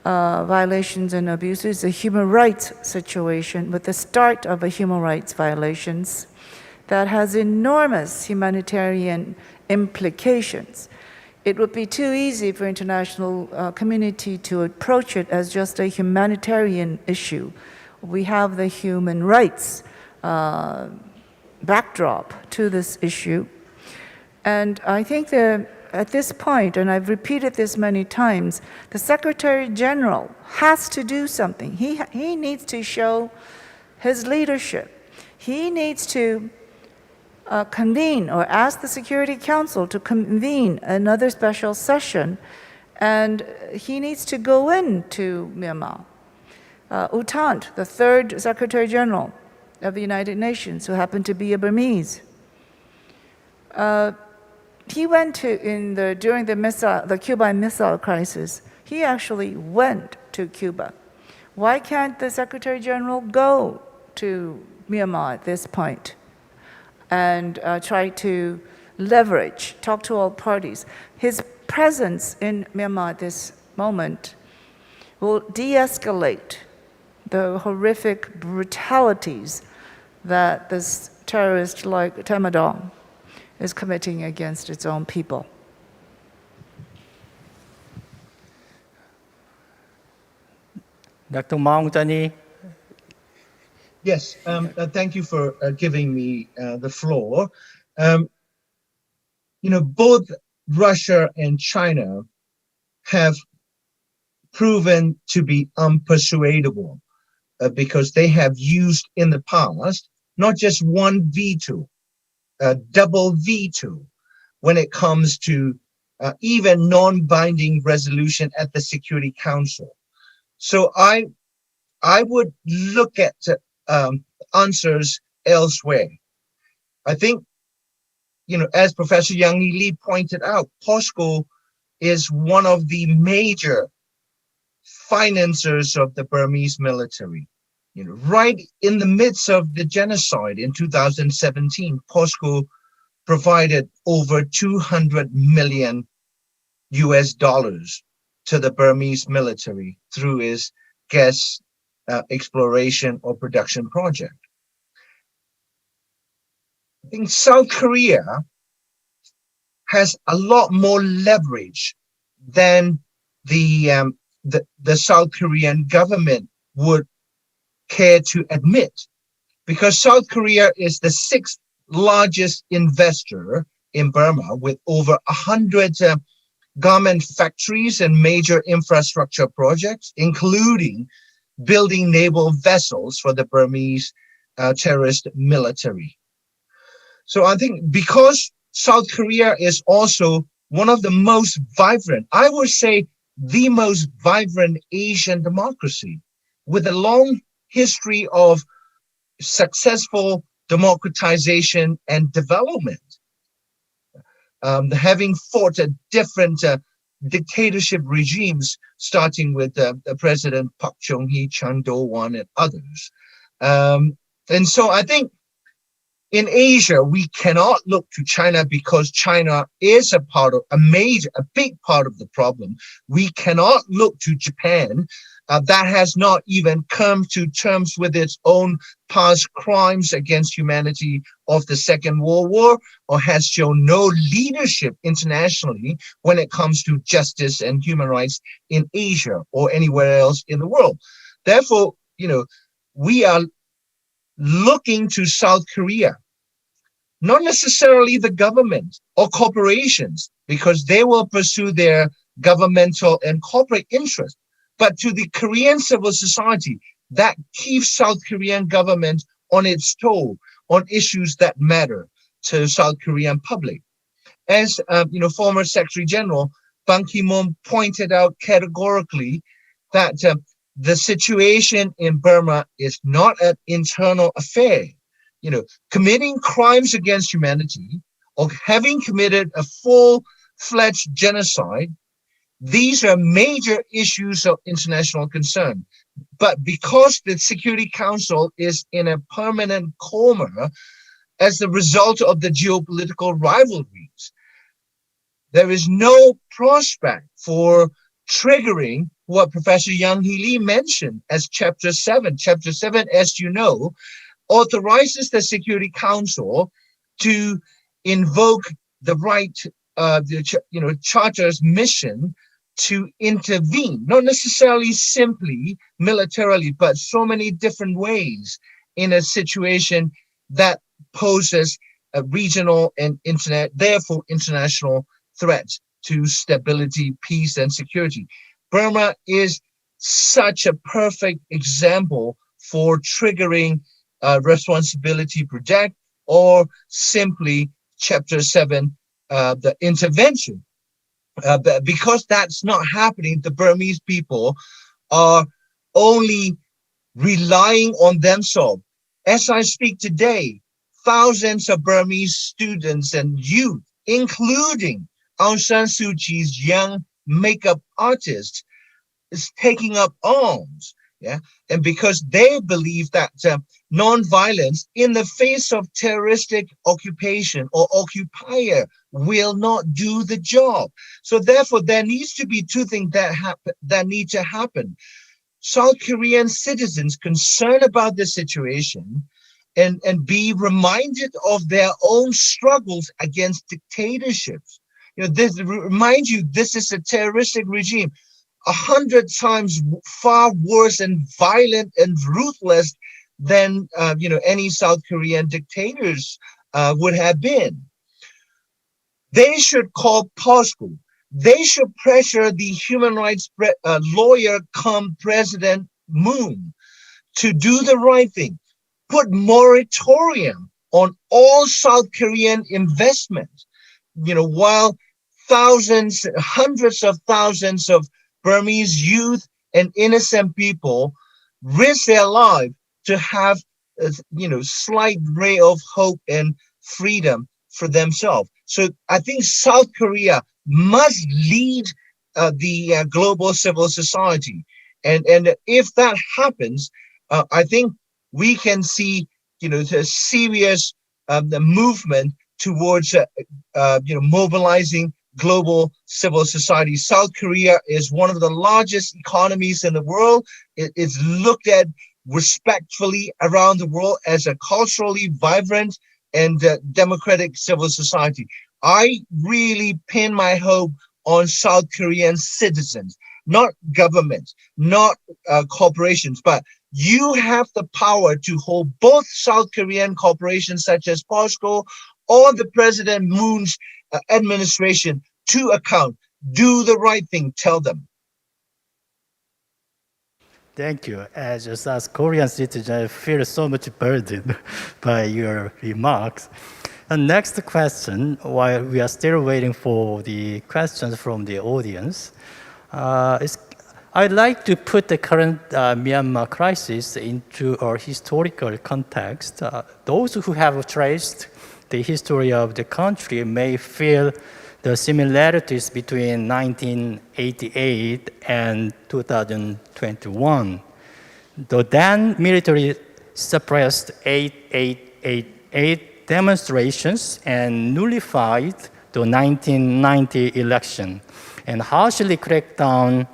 violations and abuses, a human rights situation with the start of a human rights violations that has enormous humanitarian implications. It would be too easy for international community to approach it as just a humanitarian issue. We have the human rights backdrop to this issue. And I think that at this point, and I've repeated this many times, the Secretary General has to do something. He needs to show his leadership. He needs to convene or ask the Security Council to convene another special session, and he needs to go into Myanmar. U Thant, the third Secretary General of the United Nations, who happened to be a Burmese, he went to, during the Cuban Missile Crisis, he actually went to Cuba. Why can't the Secretary General go to Myanmar at this point and try to leverage, talk to all parties? His presence in Myanmar at this moment will de-escalate the horrific brutalities that this terrorist like Tamadol is committing against its own people. Dr. Maung Jani. Yes, thank you for giving me the floor. Both Russia and China have proven to be unpersuadable because they have used in the past not just one veto, a double veto when it comes to even non-binding resolution at the Security Council. So I would look at answers elsewhere. I think, as Professor Yang Lee pointed out, POSCO is one of the major financiers of the Burmese military. Right in the midst of the genocide in 2017, POSCO provided over $200 million to the Burmese military through its gas exploration or production project. I think South Korea has a lot more leverage than the South Korean government would care to admit, because South Korea is the sixth largest investor in Burma, with over 100 garment factories and major infrastructure projects, including building naval vessels for the Burmese terrorist military. So I think because South Korea is also one of the most vibrant, I would say the most vibrant Asian democracy, with a long history of successful democratization and development, having fought different dictatorship regimes, starting with President Park Chung-hee, Chun Do-won, and others. And so I think in Asia, we cannot look to China because China is a big part of the problem. We cannot look to Japan, that has not even come to terms with its own past crimes against humanity of the Second World War, or has shown no leadership internationally when it comes to justice and human rights in Asia or anywhere else in the world. Therefore, we are looking to South Korea, not necessarily the government or corporations, because they will pursue their governmental and corporate interests, but to the Korean civil society that keeps South Korean government on its toe on issues that matter to South Korean public. As former Secretary General Ban Ki-moon pointed out categorically, that the situation in Burma is not an internal affair. Committing crimes against humanity or having committed a full-fledged genocide, these are major issues of international concern. But because the Security Council is in a permanent coma as a result of the geopolitical rivalries, there is no prospect for triggering what Professor Yang Hee Lee mentioned as Chapter 7. Chapter 7, as you know, authorizes the Security Council to invoke the right, Charter's mission to intervene, not necessarily simply militarily, but so many different ways in a situation that poses a regional and therefore international threat to stability, peace, and security. Burma is such a perfect example for triggering responsibility project, or simply Chapter 7, the intervention. But because that's not happening, the Burmese people are only relying on themselves. As I speak today, thousands of Burmese students and youth, including Aung San Suu Kyi's young makeup artist, is taking up arms. Yeah, and because they believe that non-violence in the face of terroristic occupation or occupier will not do the job. So therefore, there needs to be two things that need to happen. South Korean citizens concerned about the situation and be reminded of their own struggles against dictatorships. Remind you, this is a terroristic regime, 100 times far worse and violent and ruthless than any South Korean dictators would have been. They should call POSCO. They should pressure the human rights lawyer come President Moon to do the right thing. Put moratorium on all South Korean investment. While hundreds of thousands of Burmese youth and innocent people risk their life to have slight ray of hope and freedom for themselves. So I think South Korea must lead the global civil society, and if that happens, I think we can see the serious the movement towards mobilizing global civil society. South Korea is one of the largest economies in the world. It is looked at respectfully around the world as a culturally vibrant and democratic civil society. I really pin my hope on South Korean citizens, not governments, not corporations, but you have the power to hold both South Korean corporations such as POSCO or the President Moon's administration to account. Do the right thing, tell them. Thank you. As a South Korean citizen, I feel so much burdened by your remarks. And next question, while we are still waiting for the questions from the audience, I'd like to put the current Myanmar crisis into a historical context. Those who have traced the history of the country may feel the similarities between 1988 and 2021. The then military suppressed 8888 demonstrations and nullified the 1990 election and harshly cracked down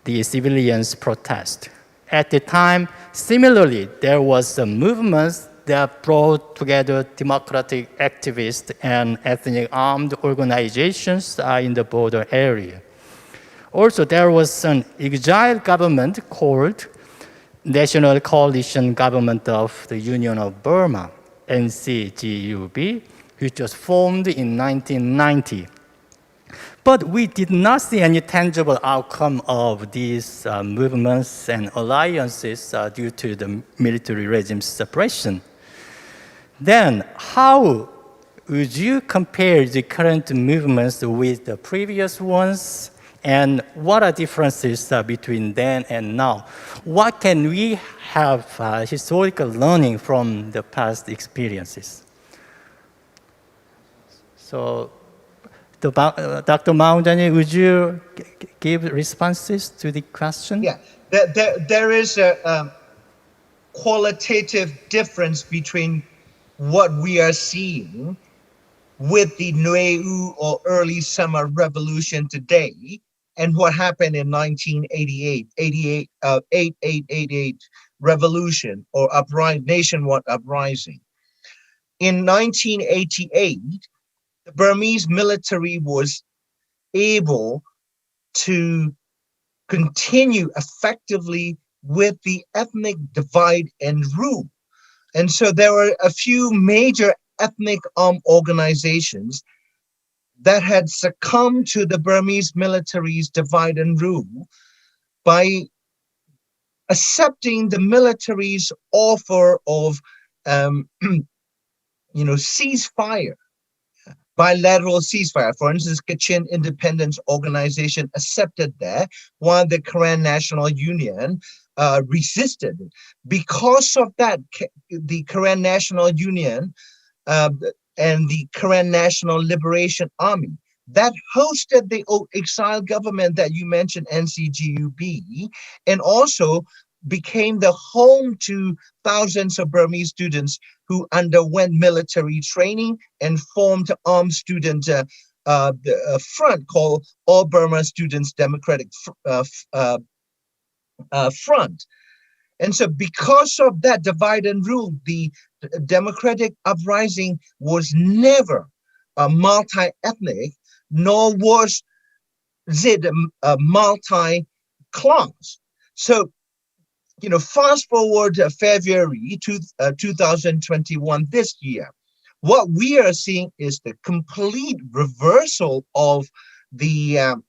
the civilians' protest. At the time, similarly, there was a movement that brought together democratic activists and ethnic armed organizations in the border area. Also, there was an exile government called National Coalition Government of the Union of Burma, NCGUB, which was formed in 1990. But we did not see any tangible outcome of these movements and alliances due to the military regime's suppression. Then, how would you compare the current movements with the previous ones? And what are differences between then and now? What can we have historical learning from the past experiences? So, Dr. Maungjani, would you give responses to the question? Yeah, there is a qualitative difference between what we are seeing with the Nueu or early summer revolution today and what happened in 1988, 8888 revolution or nationwide uprising. In 1988, the Burmese military was able to continue effectively with the ethnic divide and rule. And so there were a few major ethnic organizations that had succumbed to the Burmese military's divide and rule by accepting the military's offer of ceasefire, bilateral ceasefire. For instance, Kachin Independence Organization accepted that, while the Karen National Union resisted. Because of that, the Karen National Union and the Karen National Liberation Army that hosted the exile government that you mentioned, NCGUB, and also became the home to thousands of Burmese students who underwent military training and formed an armed student front called All Burma Students Democratic Front. And so because of that divide and rule, the democratic uprising was never multi-ethnic, nor was it a multi-class. So, fast forward to February 2021 this year, what we are seeing is the complete reversal of the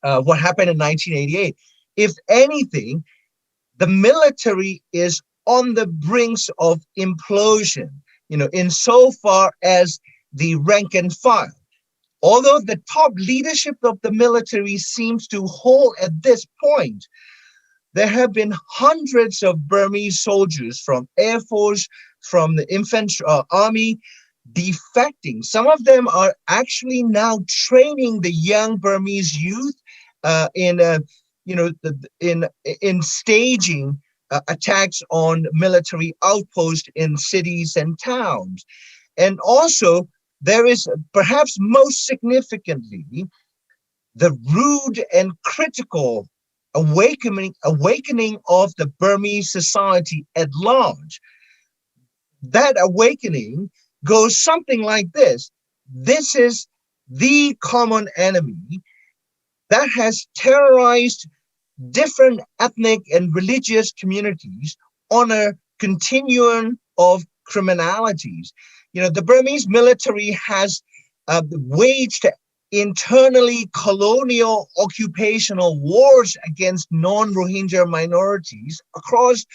what happened in 1988. If anything, the military is on the brinks of implosion, insofar as the rank and file. Although the top leadership of the military seems to hold at this point, there have been hundreds of Burmese soldiers from Air Force, from the infantry army, defecting. Some of them are actually now training the young Burmese youth in staging attacks on military outposts in cities and towns. And also, there is perhaps most significantly the rude and critical awakening of the Burmese society at large. That awakening goes something like this. this is the common enemy that has terrorized different ethnic and religious communities on a continuum of criminalities. The Burmese military has waged internally colonial occupational wars against non-Rohingya minorities across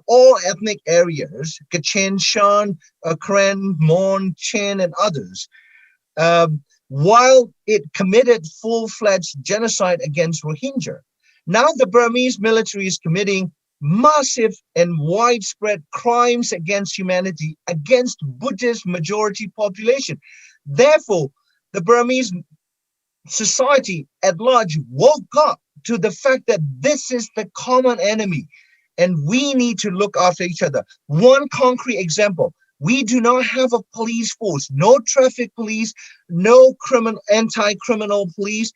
all ethnic areas, Kachin, Shan, Karen, Mon, Chin, and others, while it committed full-fledged genocide against Rohingya. Now the Burmese military is committing massive and widespread crimes against humanity against Buddhist majority population. Therefore, the Burmese society at large woke up to the fact that this is the common enemy and we need to look after each other. One concrete example, we do not have a police force, no traffic police, no anti-criminal police.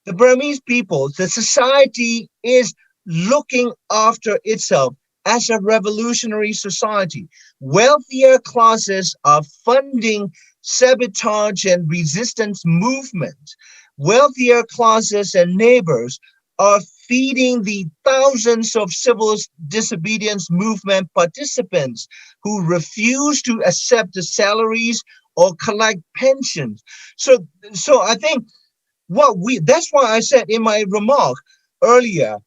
The Burmese people, the society is looking after itself as a revolutionary society. Wealthier classes are funding sabotage and resistance movements. Wealthier classes and neighbors are feeding the thousands of civil disobedience movement participants who refuse to accept the salaries or collect pensions. So I think that's why I said in my remark earlier,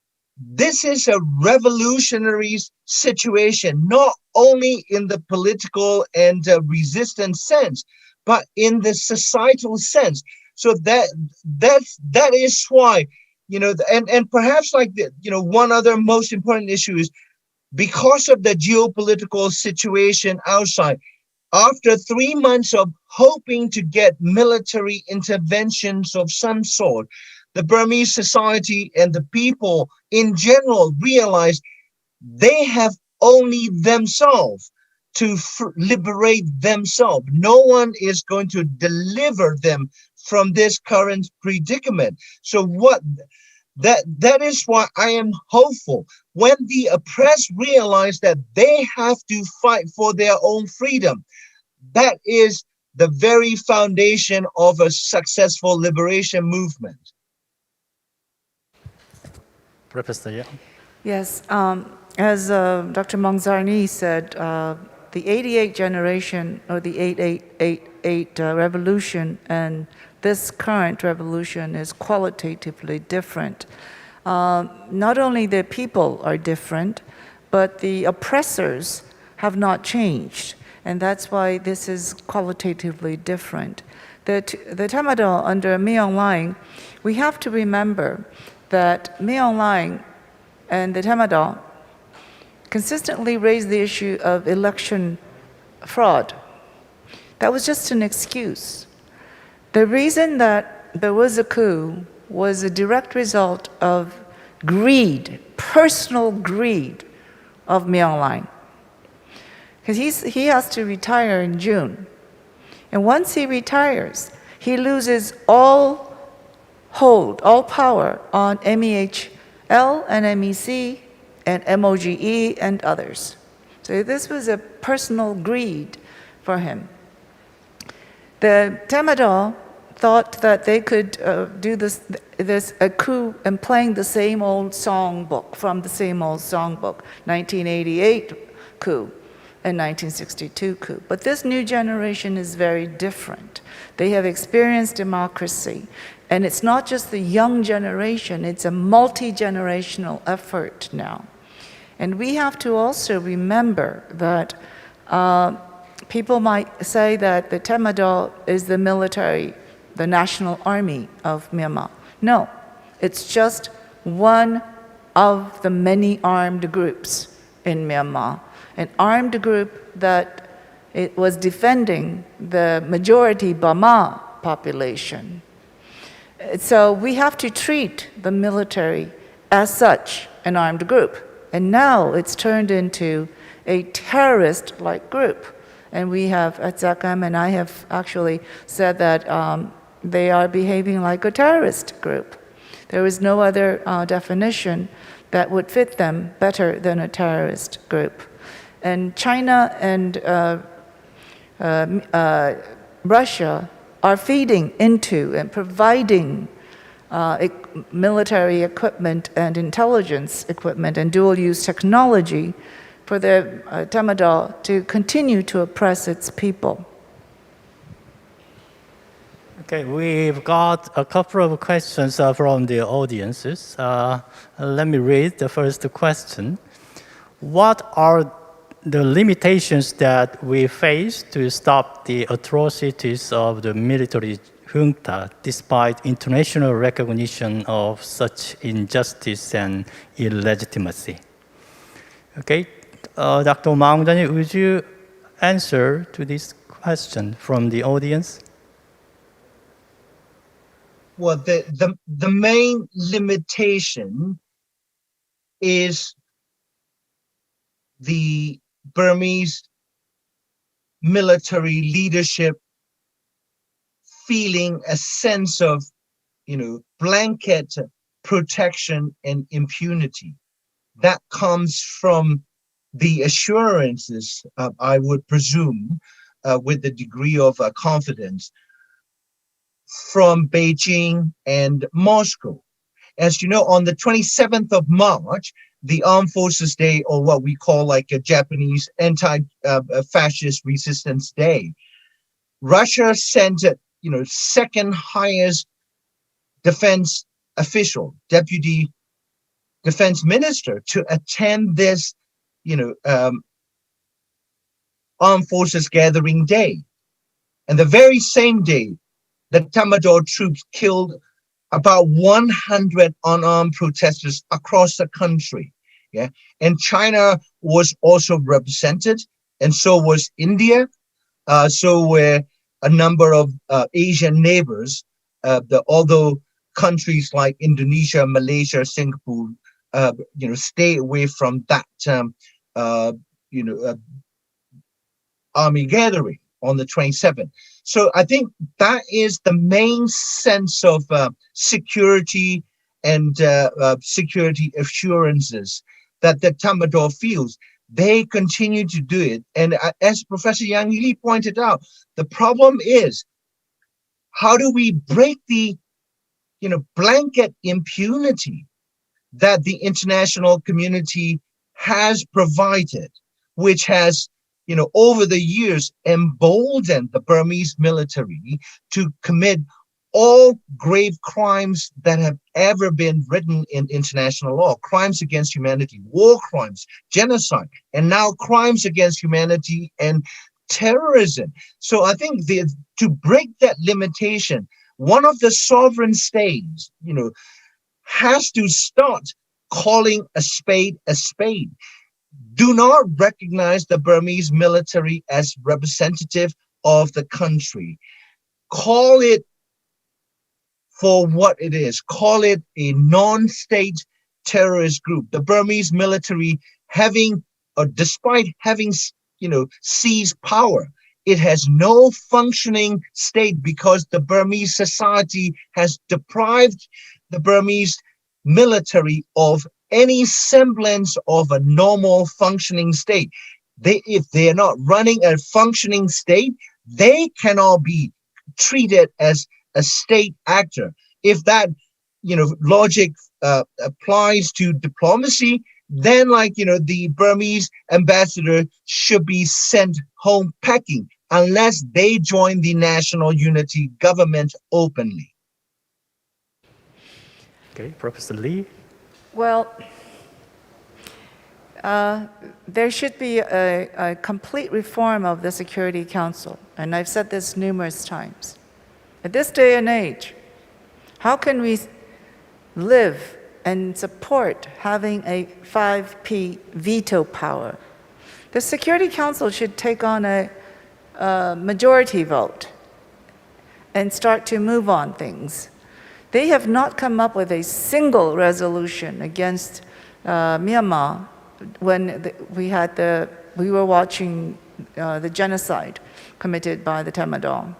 this is a revolutionary situation, not only in the political and resistance sense, but in the societal sense. So that is why, and perhaps one other most important issue is because of the geopolitical situation outside. After 3 months of hoping to get military interventions of some sort, the Burmese society and the people in general realize they have only themselves to liberate themselves. No one is going to deliver them from this current predicament. So that is why I am hopeful. When the oppressed realize that they have to fight for their own freedom, that is the very foundation of a successful liberation movement. Professor Yang. Yes, as Dr. Mongzarni said, the 88 generation or the 8888 revolution and this current revolution is qualitatively different. Not only the people are different, but the oppressors have not changed. And that's why this is qualitatively different. The Tamadol under Myung Laing, we have to remember that Myung Laing and the Tamadol consistently raised the issue of election fraud. That was just an excuse. The reason that there was a coup was a direct result of greed, personal greed of Myung Laing. Because he has to retire in June. And once he retires, he loses all hold, all power on MEHL and MEC and MOGE and others. So this was a personal greed for him. The Tamadol thought that they could do a coup and playing the same old songbook from the same old songbook, 1988 coup and 1962 coup. But this new generation is very different. They have experienced democracy. And it's not just the young generation, it's a multi-generational effort now. And we have to also remember that people might say that the Tamadol is the military, the national army of Myanmar. No, it's just one of the many armed groups in Myanmar, an armed group that it was defending the majority Bama population. So we have to treat the military as such, an armed group. And now it's turned into a terrorist-like group. And we have, at Zakam and I have actually said that they are behaving like a terrorist group. There is no other definition that would fit them better than a terrorist group. And China and Russia are feeding into and providing military equipment and intelligence equipment and dual-use technology for the Tamadol to continue to oppress its people. Okay, we've got a couple of questions from the audiences. Let me read the first question. What are the limitations that we face to stop the atrocities of the military junta despite international recognition of such injustice and illegitimacy? Okay, Dr. Maung, would you answer to this question from the audience? Well, the main limitation is the Burmese military leadership feeling a sense of, blanket protection and impunity. That comes from the assurances, I would presume, with the degree of confidence from Beijing and Moscow. As you know, on the 27th of March, the Armed Forces Day, or what we call like a Japanese anti-fascist resistance day, Russia sent, second highest defense official, deputy defense minister, to attend this, armed forces gathering day. And the very same day, the Tamador troops killed about 100 unarmed protesters across the country. Yeah, and China was also represented, and so was India. So were a number of Asian neighbors. Although countries like Indonesia, Malaysia, Singapore, stay away from that, army gathering on the 27th. So I think that is the main sense of security and security assurances that the Tamador feels. They continue to do it. And as Professor Yang Li pointed out, the problem is, how do we break the blanket impunity that the international community has provided, which has over the years emboldened the Burmese military to commit all grave crimes that have ever been written in international law, crimes against humanity, war crimes, genocide, and now crimes against humanity and terrorism. So I think to break that limitation, one of the sovereign states, has to start calling a spade a spade. Do not recognize the Burmese military as representative of the country. Call it for what it is. Call it a non-state terrorist group. The Burmese military despite having, seized power, it has no functioning state because the Burmese society has deprived the Burmese military of any semblance of a normal functioning state. If they are not running a functioning state, they cannot be treated as a state actor. If that logic applies to diplomacy, then the Burmese ambassador should be sent home packing unless they join the national unity government openly. Okay, Professor Lee. Well, there should be a complete reform of the Security Council, and I've said this numerous times. At this day and age, how can we live and support having a 5P veto power? The Security Council should take on a majority vote and start to move on things. They have not come up with a single resolution against Myanmar when we were watching the genocide committed by the Tamadol.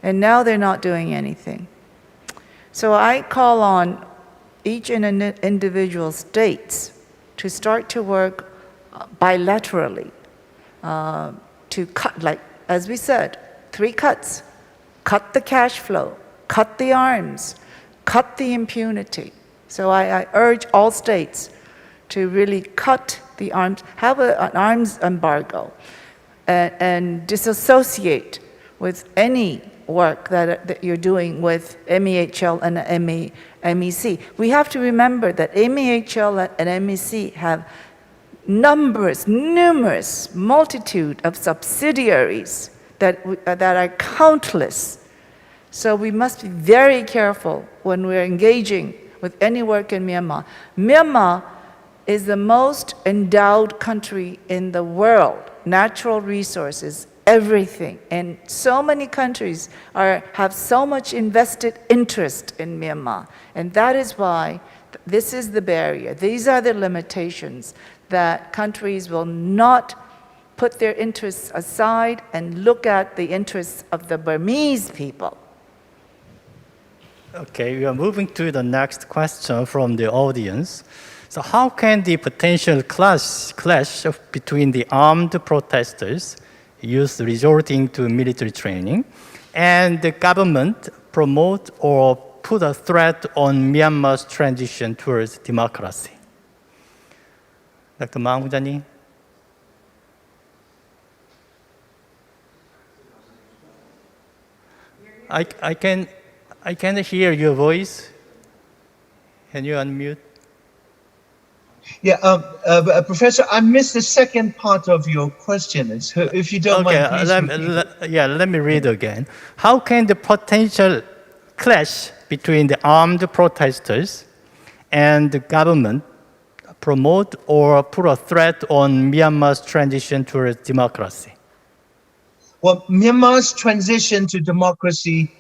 And now they're not doing anything. So I call on each and individual states to start to work bilaterally to cut, like, as we said, 3 cuts. cut the cash flow, cut the arms, cut the impunity. So I urge all states to really cut the arms, have an arms embargo, and disassociate with any work that you're doing with MEHL and MEC. We have to remember that MEHL and MEC have numerous multitude of subsidiaries that are countless. So we must be very careful when we're engaging with any work in Myanmar. Myanmar is the most endowed country in the world. Natural resources, everything. And so many countries have so much invested interest in Myanmar. And that is why this is the barrier. These are the limitations that countries will not put their interests aside and look at the interests of the Burmese people. Okay, we are moving to the next question from the audience. So how can the potential clash between the armed protesters, youth resorting to military training, and the government promote or put a threat on Myanmar's transition towards democracy? Dr. Ma Hong-ja님. I can hear your voice. Can you unmute? Yeah, Professor, I missed the second part of your question. So if you don't mind, please repeat. Let me read again. How can the potential clash between the armed protesters and the government promote or put a threat on Myanmar's transition towards democracy? Well, Myanmar's transition to democracy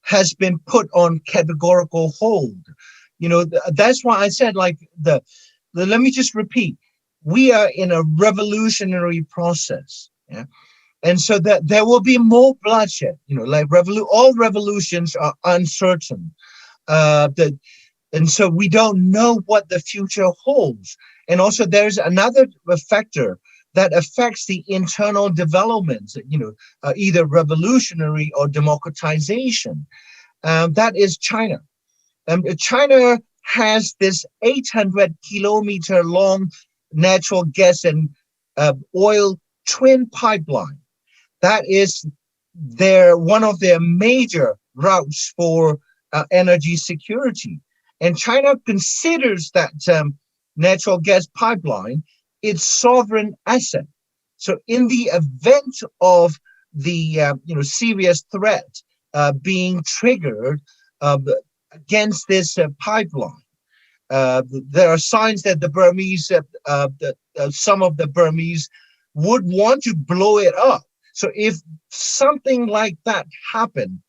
has been put on categorical hold. You know, that's why I said, like, let me just repeat, we are in a revolutionary process. Yeah? And so that there will be more bloodshed, you know, like all revolutions are uncertain. And so we don't know what the future holds. And also there's another factor that affects the internal developments, you know, either revolutionary or democratization. That is China. China has this 800-kilometer long natural gas and oil twin pipeline. That is one of their major routes for energy security. And China considers that natural gas pipeline its sovereign asset. So in the event of the serious threat being triggered against this pipeline, there are signs that the Burmese, some of the Burmese would want to blow it up. So if something like that happened,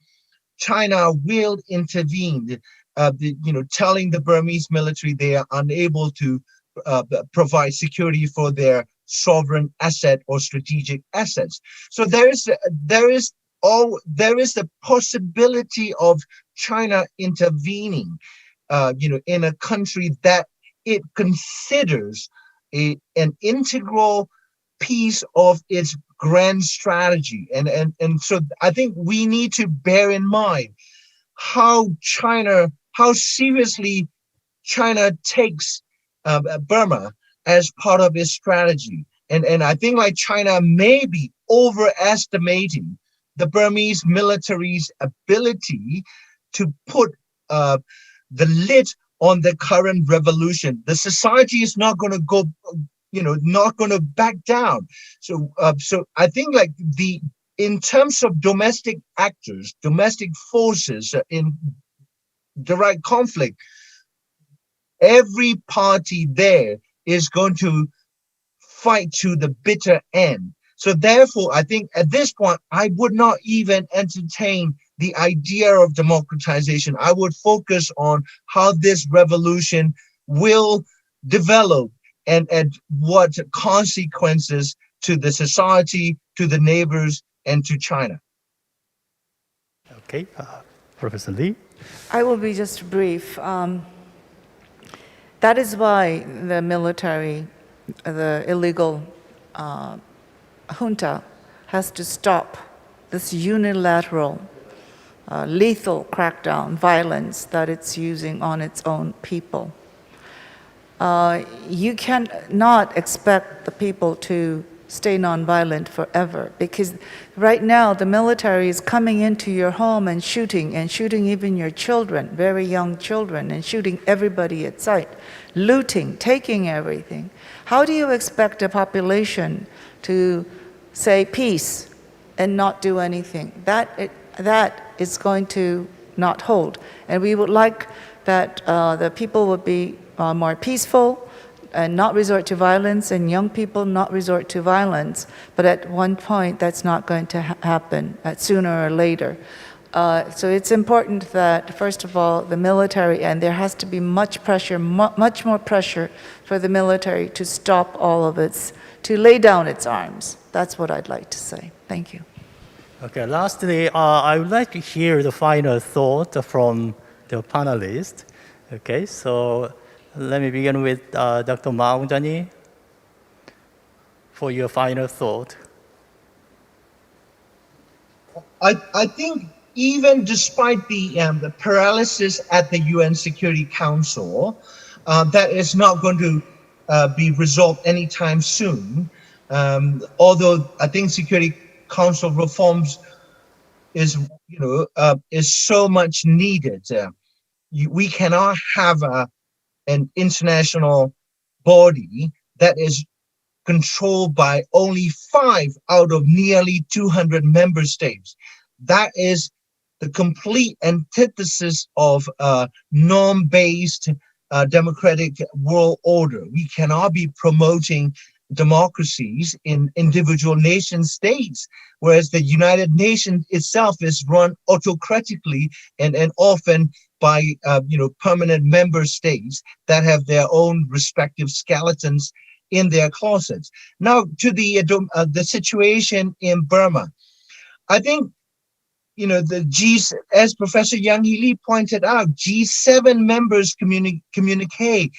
China will intervene, telling the Burmese military they are unable to provide security for their sovereign asset or strategic assets. So there is the possibility of China intervening, in a country that it considers an integral piece of its grand strategy. And so I think we need to bear in mind how seriously China takes Burma as part of its strategy. And I think like China may be overestimating the Burmese military's ability to put the lid on the current revolution. The society is not going to go, not going to back down. So I think like in terms of domestic actors, domestic forces in direct conflict, every party there is going to fight to the bitter end. So therefore, I think at this point, I would not even entertain the idea of democratization. I would focus on how this revolution will develop and what consequences to the society, to the neighbors, and to China. Okay, Professor Lee. I will be just brief. That is why the military, the illegal junta, has to stop this unilateral lethal crackdown, violence that it's using on its own people. You cannot expect the people to stay nonviolent forever, because right now the military is coming into your home and shooting even your children, very young children, and shooting everybody at sight, looting, taking everything. How do you expect a population to say peace and not do anything? That is going to not hold. And we would like that the people would be more peaceful and not resort to violence, and young people not resort to violence. But at one point, that's not going to happen, sooner or later. So it's important that, first of all, the military, and there has to be much pressure, much more pressure for the military to stop all of its, to lay down its arms. That's what I'd like to say. Thank you. Okay, lastly, I would like to hear the final thought from the panelists. Okay, so let me begin with Dr. Maungjanee for your final thought. I think even despite the paralysis at the UN Security Council, that is not going to be resolved anytime soon. Although I think Security Council reforms is so much needed. We cannot have an international body that is controlled by only 5 out of nearly 200 member states. That is the complete antithesis of norm-based democratic world order. We cannot be promoting democracies in individual nation states, whereas the United Nations itself is run autocratically and often by permanent member states that have their own respective skeletons in their closets. Now to the situation in Burma, I think as Professor Yang Hee Lee pointed out, G7 members communique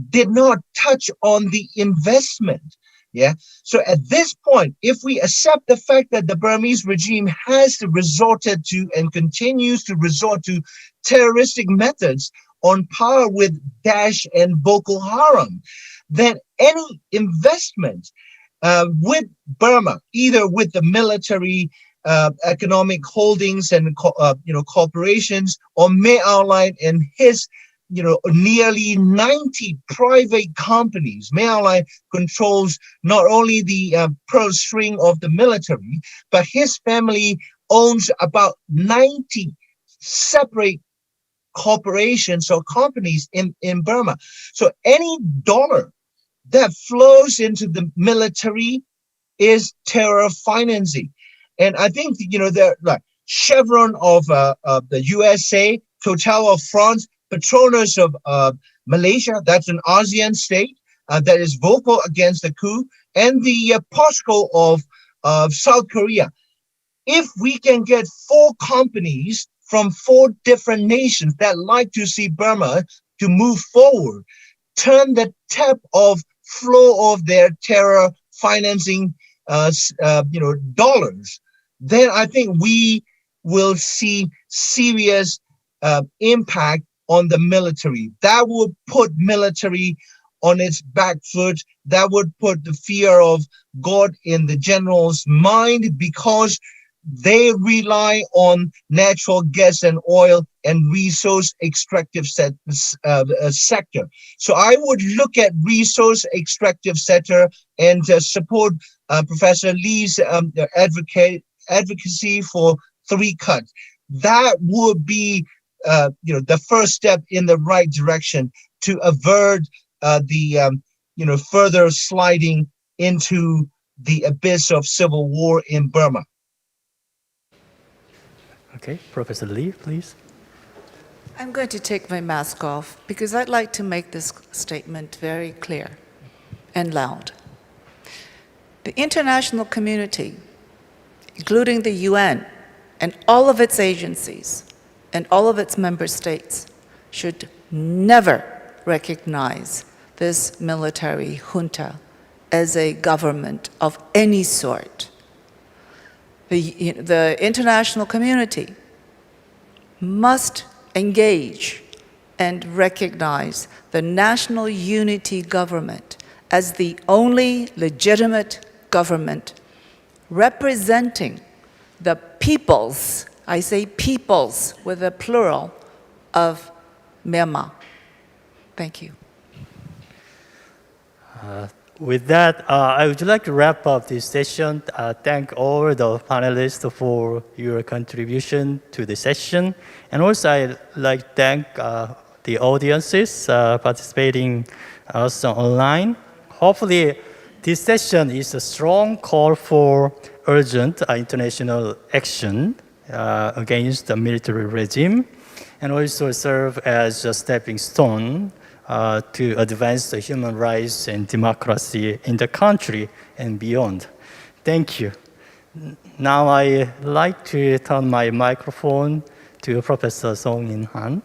did not touch on the investment. Yeah. So at this point, if we accept the fact that the Burmese regime has resorted to and continues to resort to terroristic methods on par with Daesh and Boko Haram, then any investment with Burma, either with the military, economic holdings and corporations, or May Airline and his nearly 90 private companies. May Airline controls not only the purse string of the military, but his family owns about 90 separate corporations or companies in Burma. So any dollar that flows into the military is terror financing. And I think, they're like Chevron of the USA, Total of France, Petronas of Malaysia, that's an ASEAN state that is vocal against the coup, and the POSCO of South Korea. If we can get 4 companies from 4 different nations that like to see Burma to move forward, turn the tap of flow of their terror financing dollars, then I think we will see serious impact on the military. That would put military on its back foot. That would put the fear of God in the general's mind, because they rely on natural gas and oil and resource extractive sector. So I would look at resource extractive sector and support Professor Lee's advocacy for 3 cuts. That would be the first step in the right direction to avert the further sliding into the abyss of civil war in Burma. Okay, Professor Lee, please. I'm going to take my mask off because I'd like to make this statement very clear and loud. The international community, including the UN and all of its agencies and all of its member states, should never recognize this military junta as a government of any sort. The international community must engage and recognize the national unity government as the only legitimate government representing the peoples, I say peoples with a plural, of Myanmar. Thank you. With that, I would like to wrap up this session. Thank all the panelists for your contribution to the session. And also, I'd like to thank the audiences participating also online. Hopefully, this session is a strong call for urgent international action against the military regime, and also serve as a stepping stone to advance the human rights and democracy in the country and beyond. Thank you. Now I'd like to turn my microphone to Professor Song In Han.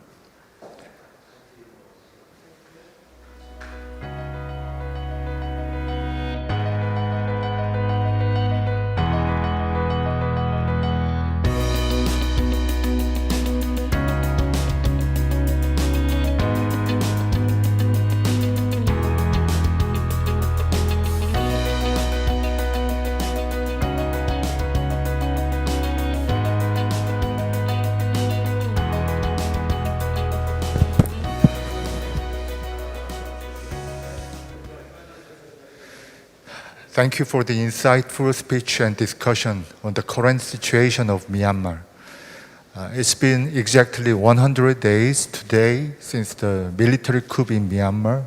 Thank you for the insightful speech and discussion on the current situation of Myanmar. It's been exactly 100 days today since the military coup in Myanmar,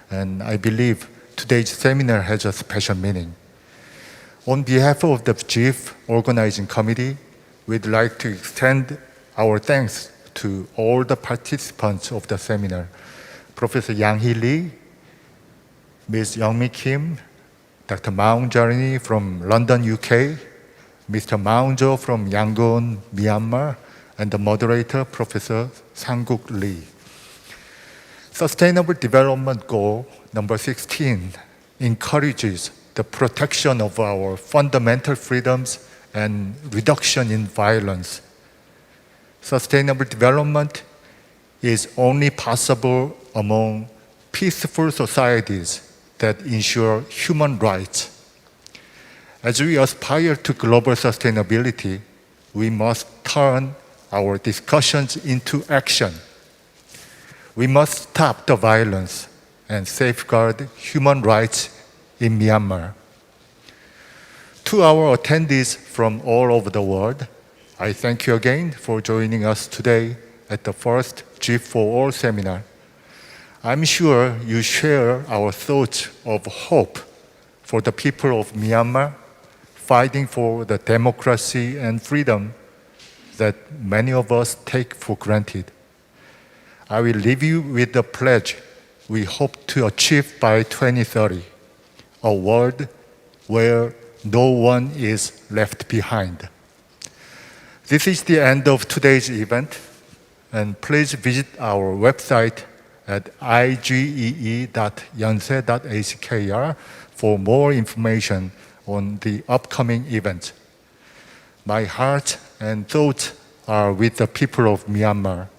and I believe today's seminar has a special meaning. On behalf of the GEEF organizing committee, we'd like to extend our thanks to all the participants of the seminar, Professor Yang Hee Lee, Ms. Youngmi Kim, Dr. Maung Jarni from London, UK, Mr. Maung Jo from Yangon, Myanmar, and the moderator, Professor Sang-Guk Lee. Sustainable Development Goal number 16 encourages the protection of our fundamental freedoms and reduction in violence. Sustainable development is only possible among peaceful societies that ensure human rights. As we aspire to global sustainability, we must turn our discussions into action. We must stop the violence and safeguard human rights in Myanmar. To our attendees from all over the world, I thank you again for joining us today at the first GEEF for All seminar. I'm sure you share our thoughts of hope for the people of Myanmar fighting for the democracy and freedom that many of us take for granted. I will leave you with the pledge we hope to achieve by 2030, a world where no one is left behind. This is the end of today's event, and please visit our website at igee.yonsei.hkr for more information on the upcoming events. My heart and thoughts are with the people of Myanmar,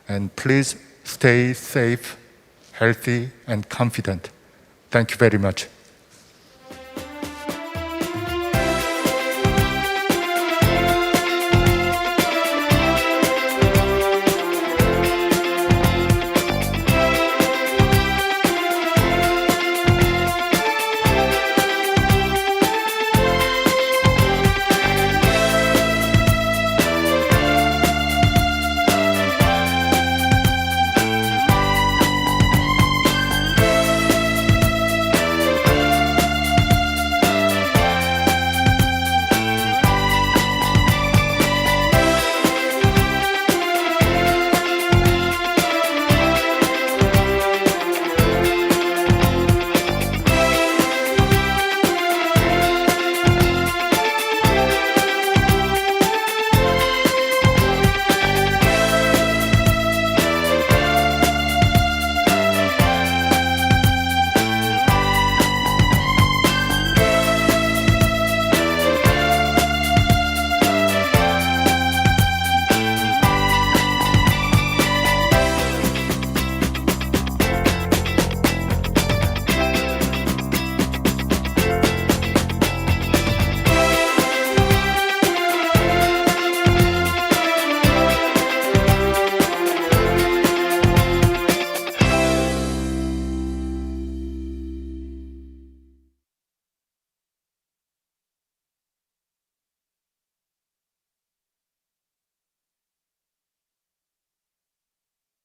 and please stay safe, healthy, and confident. Thank you very much.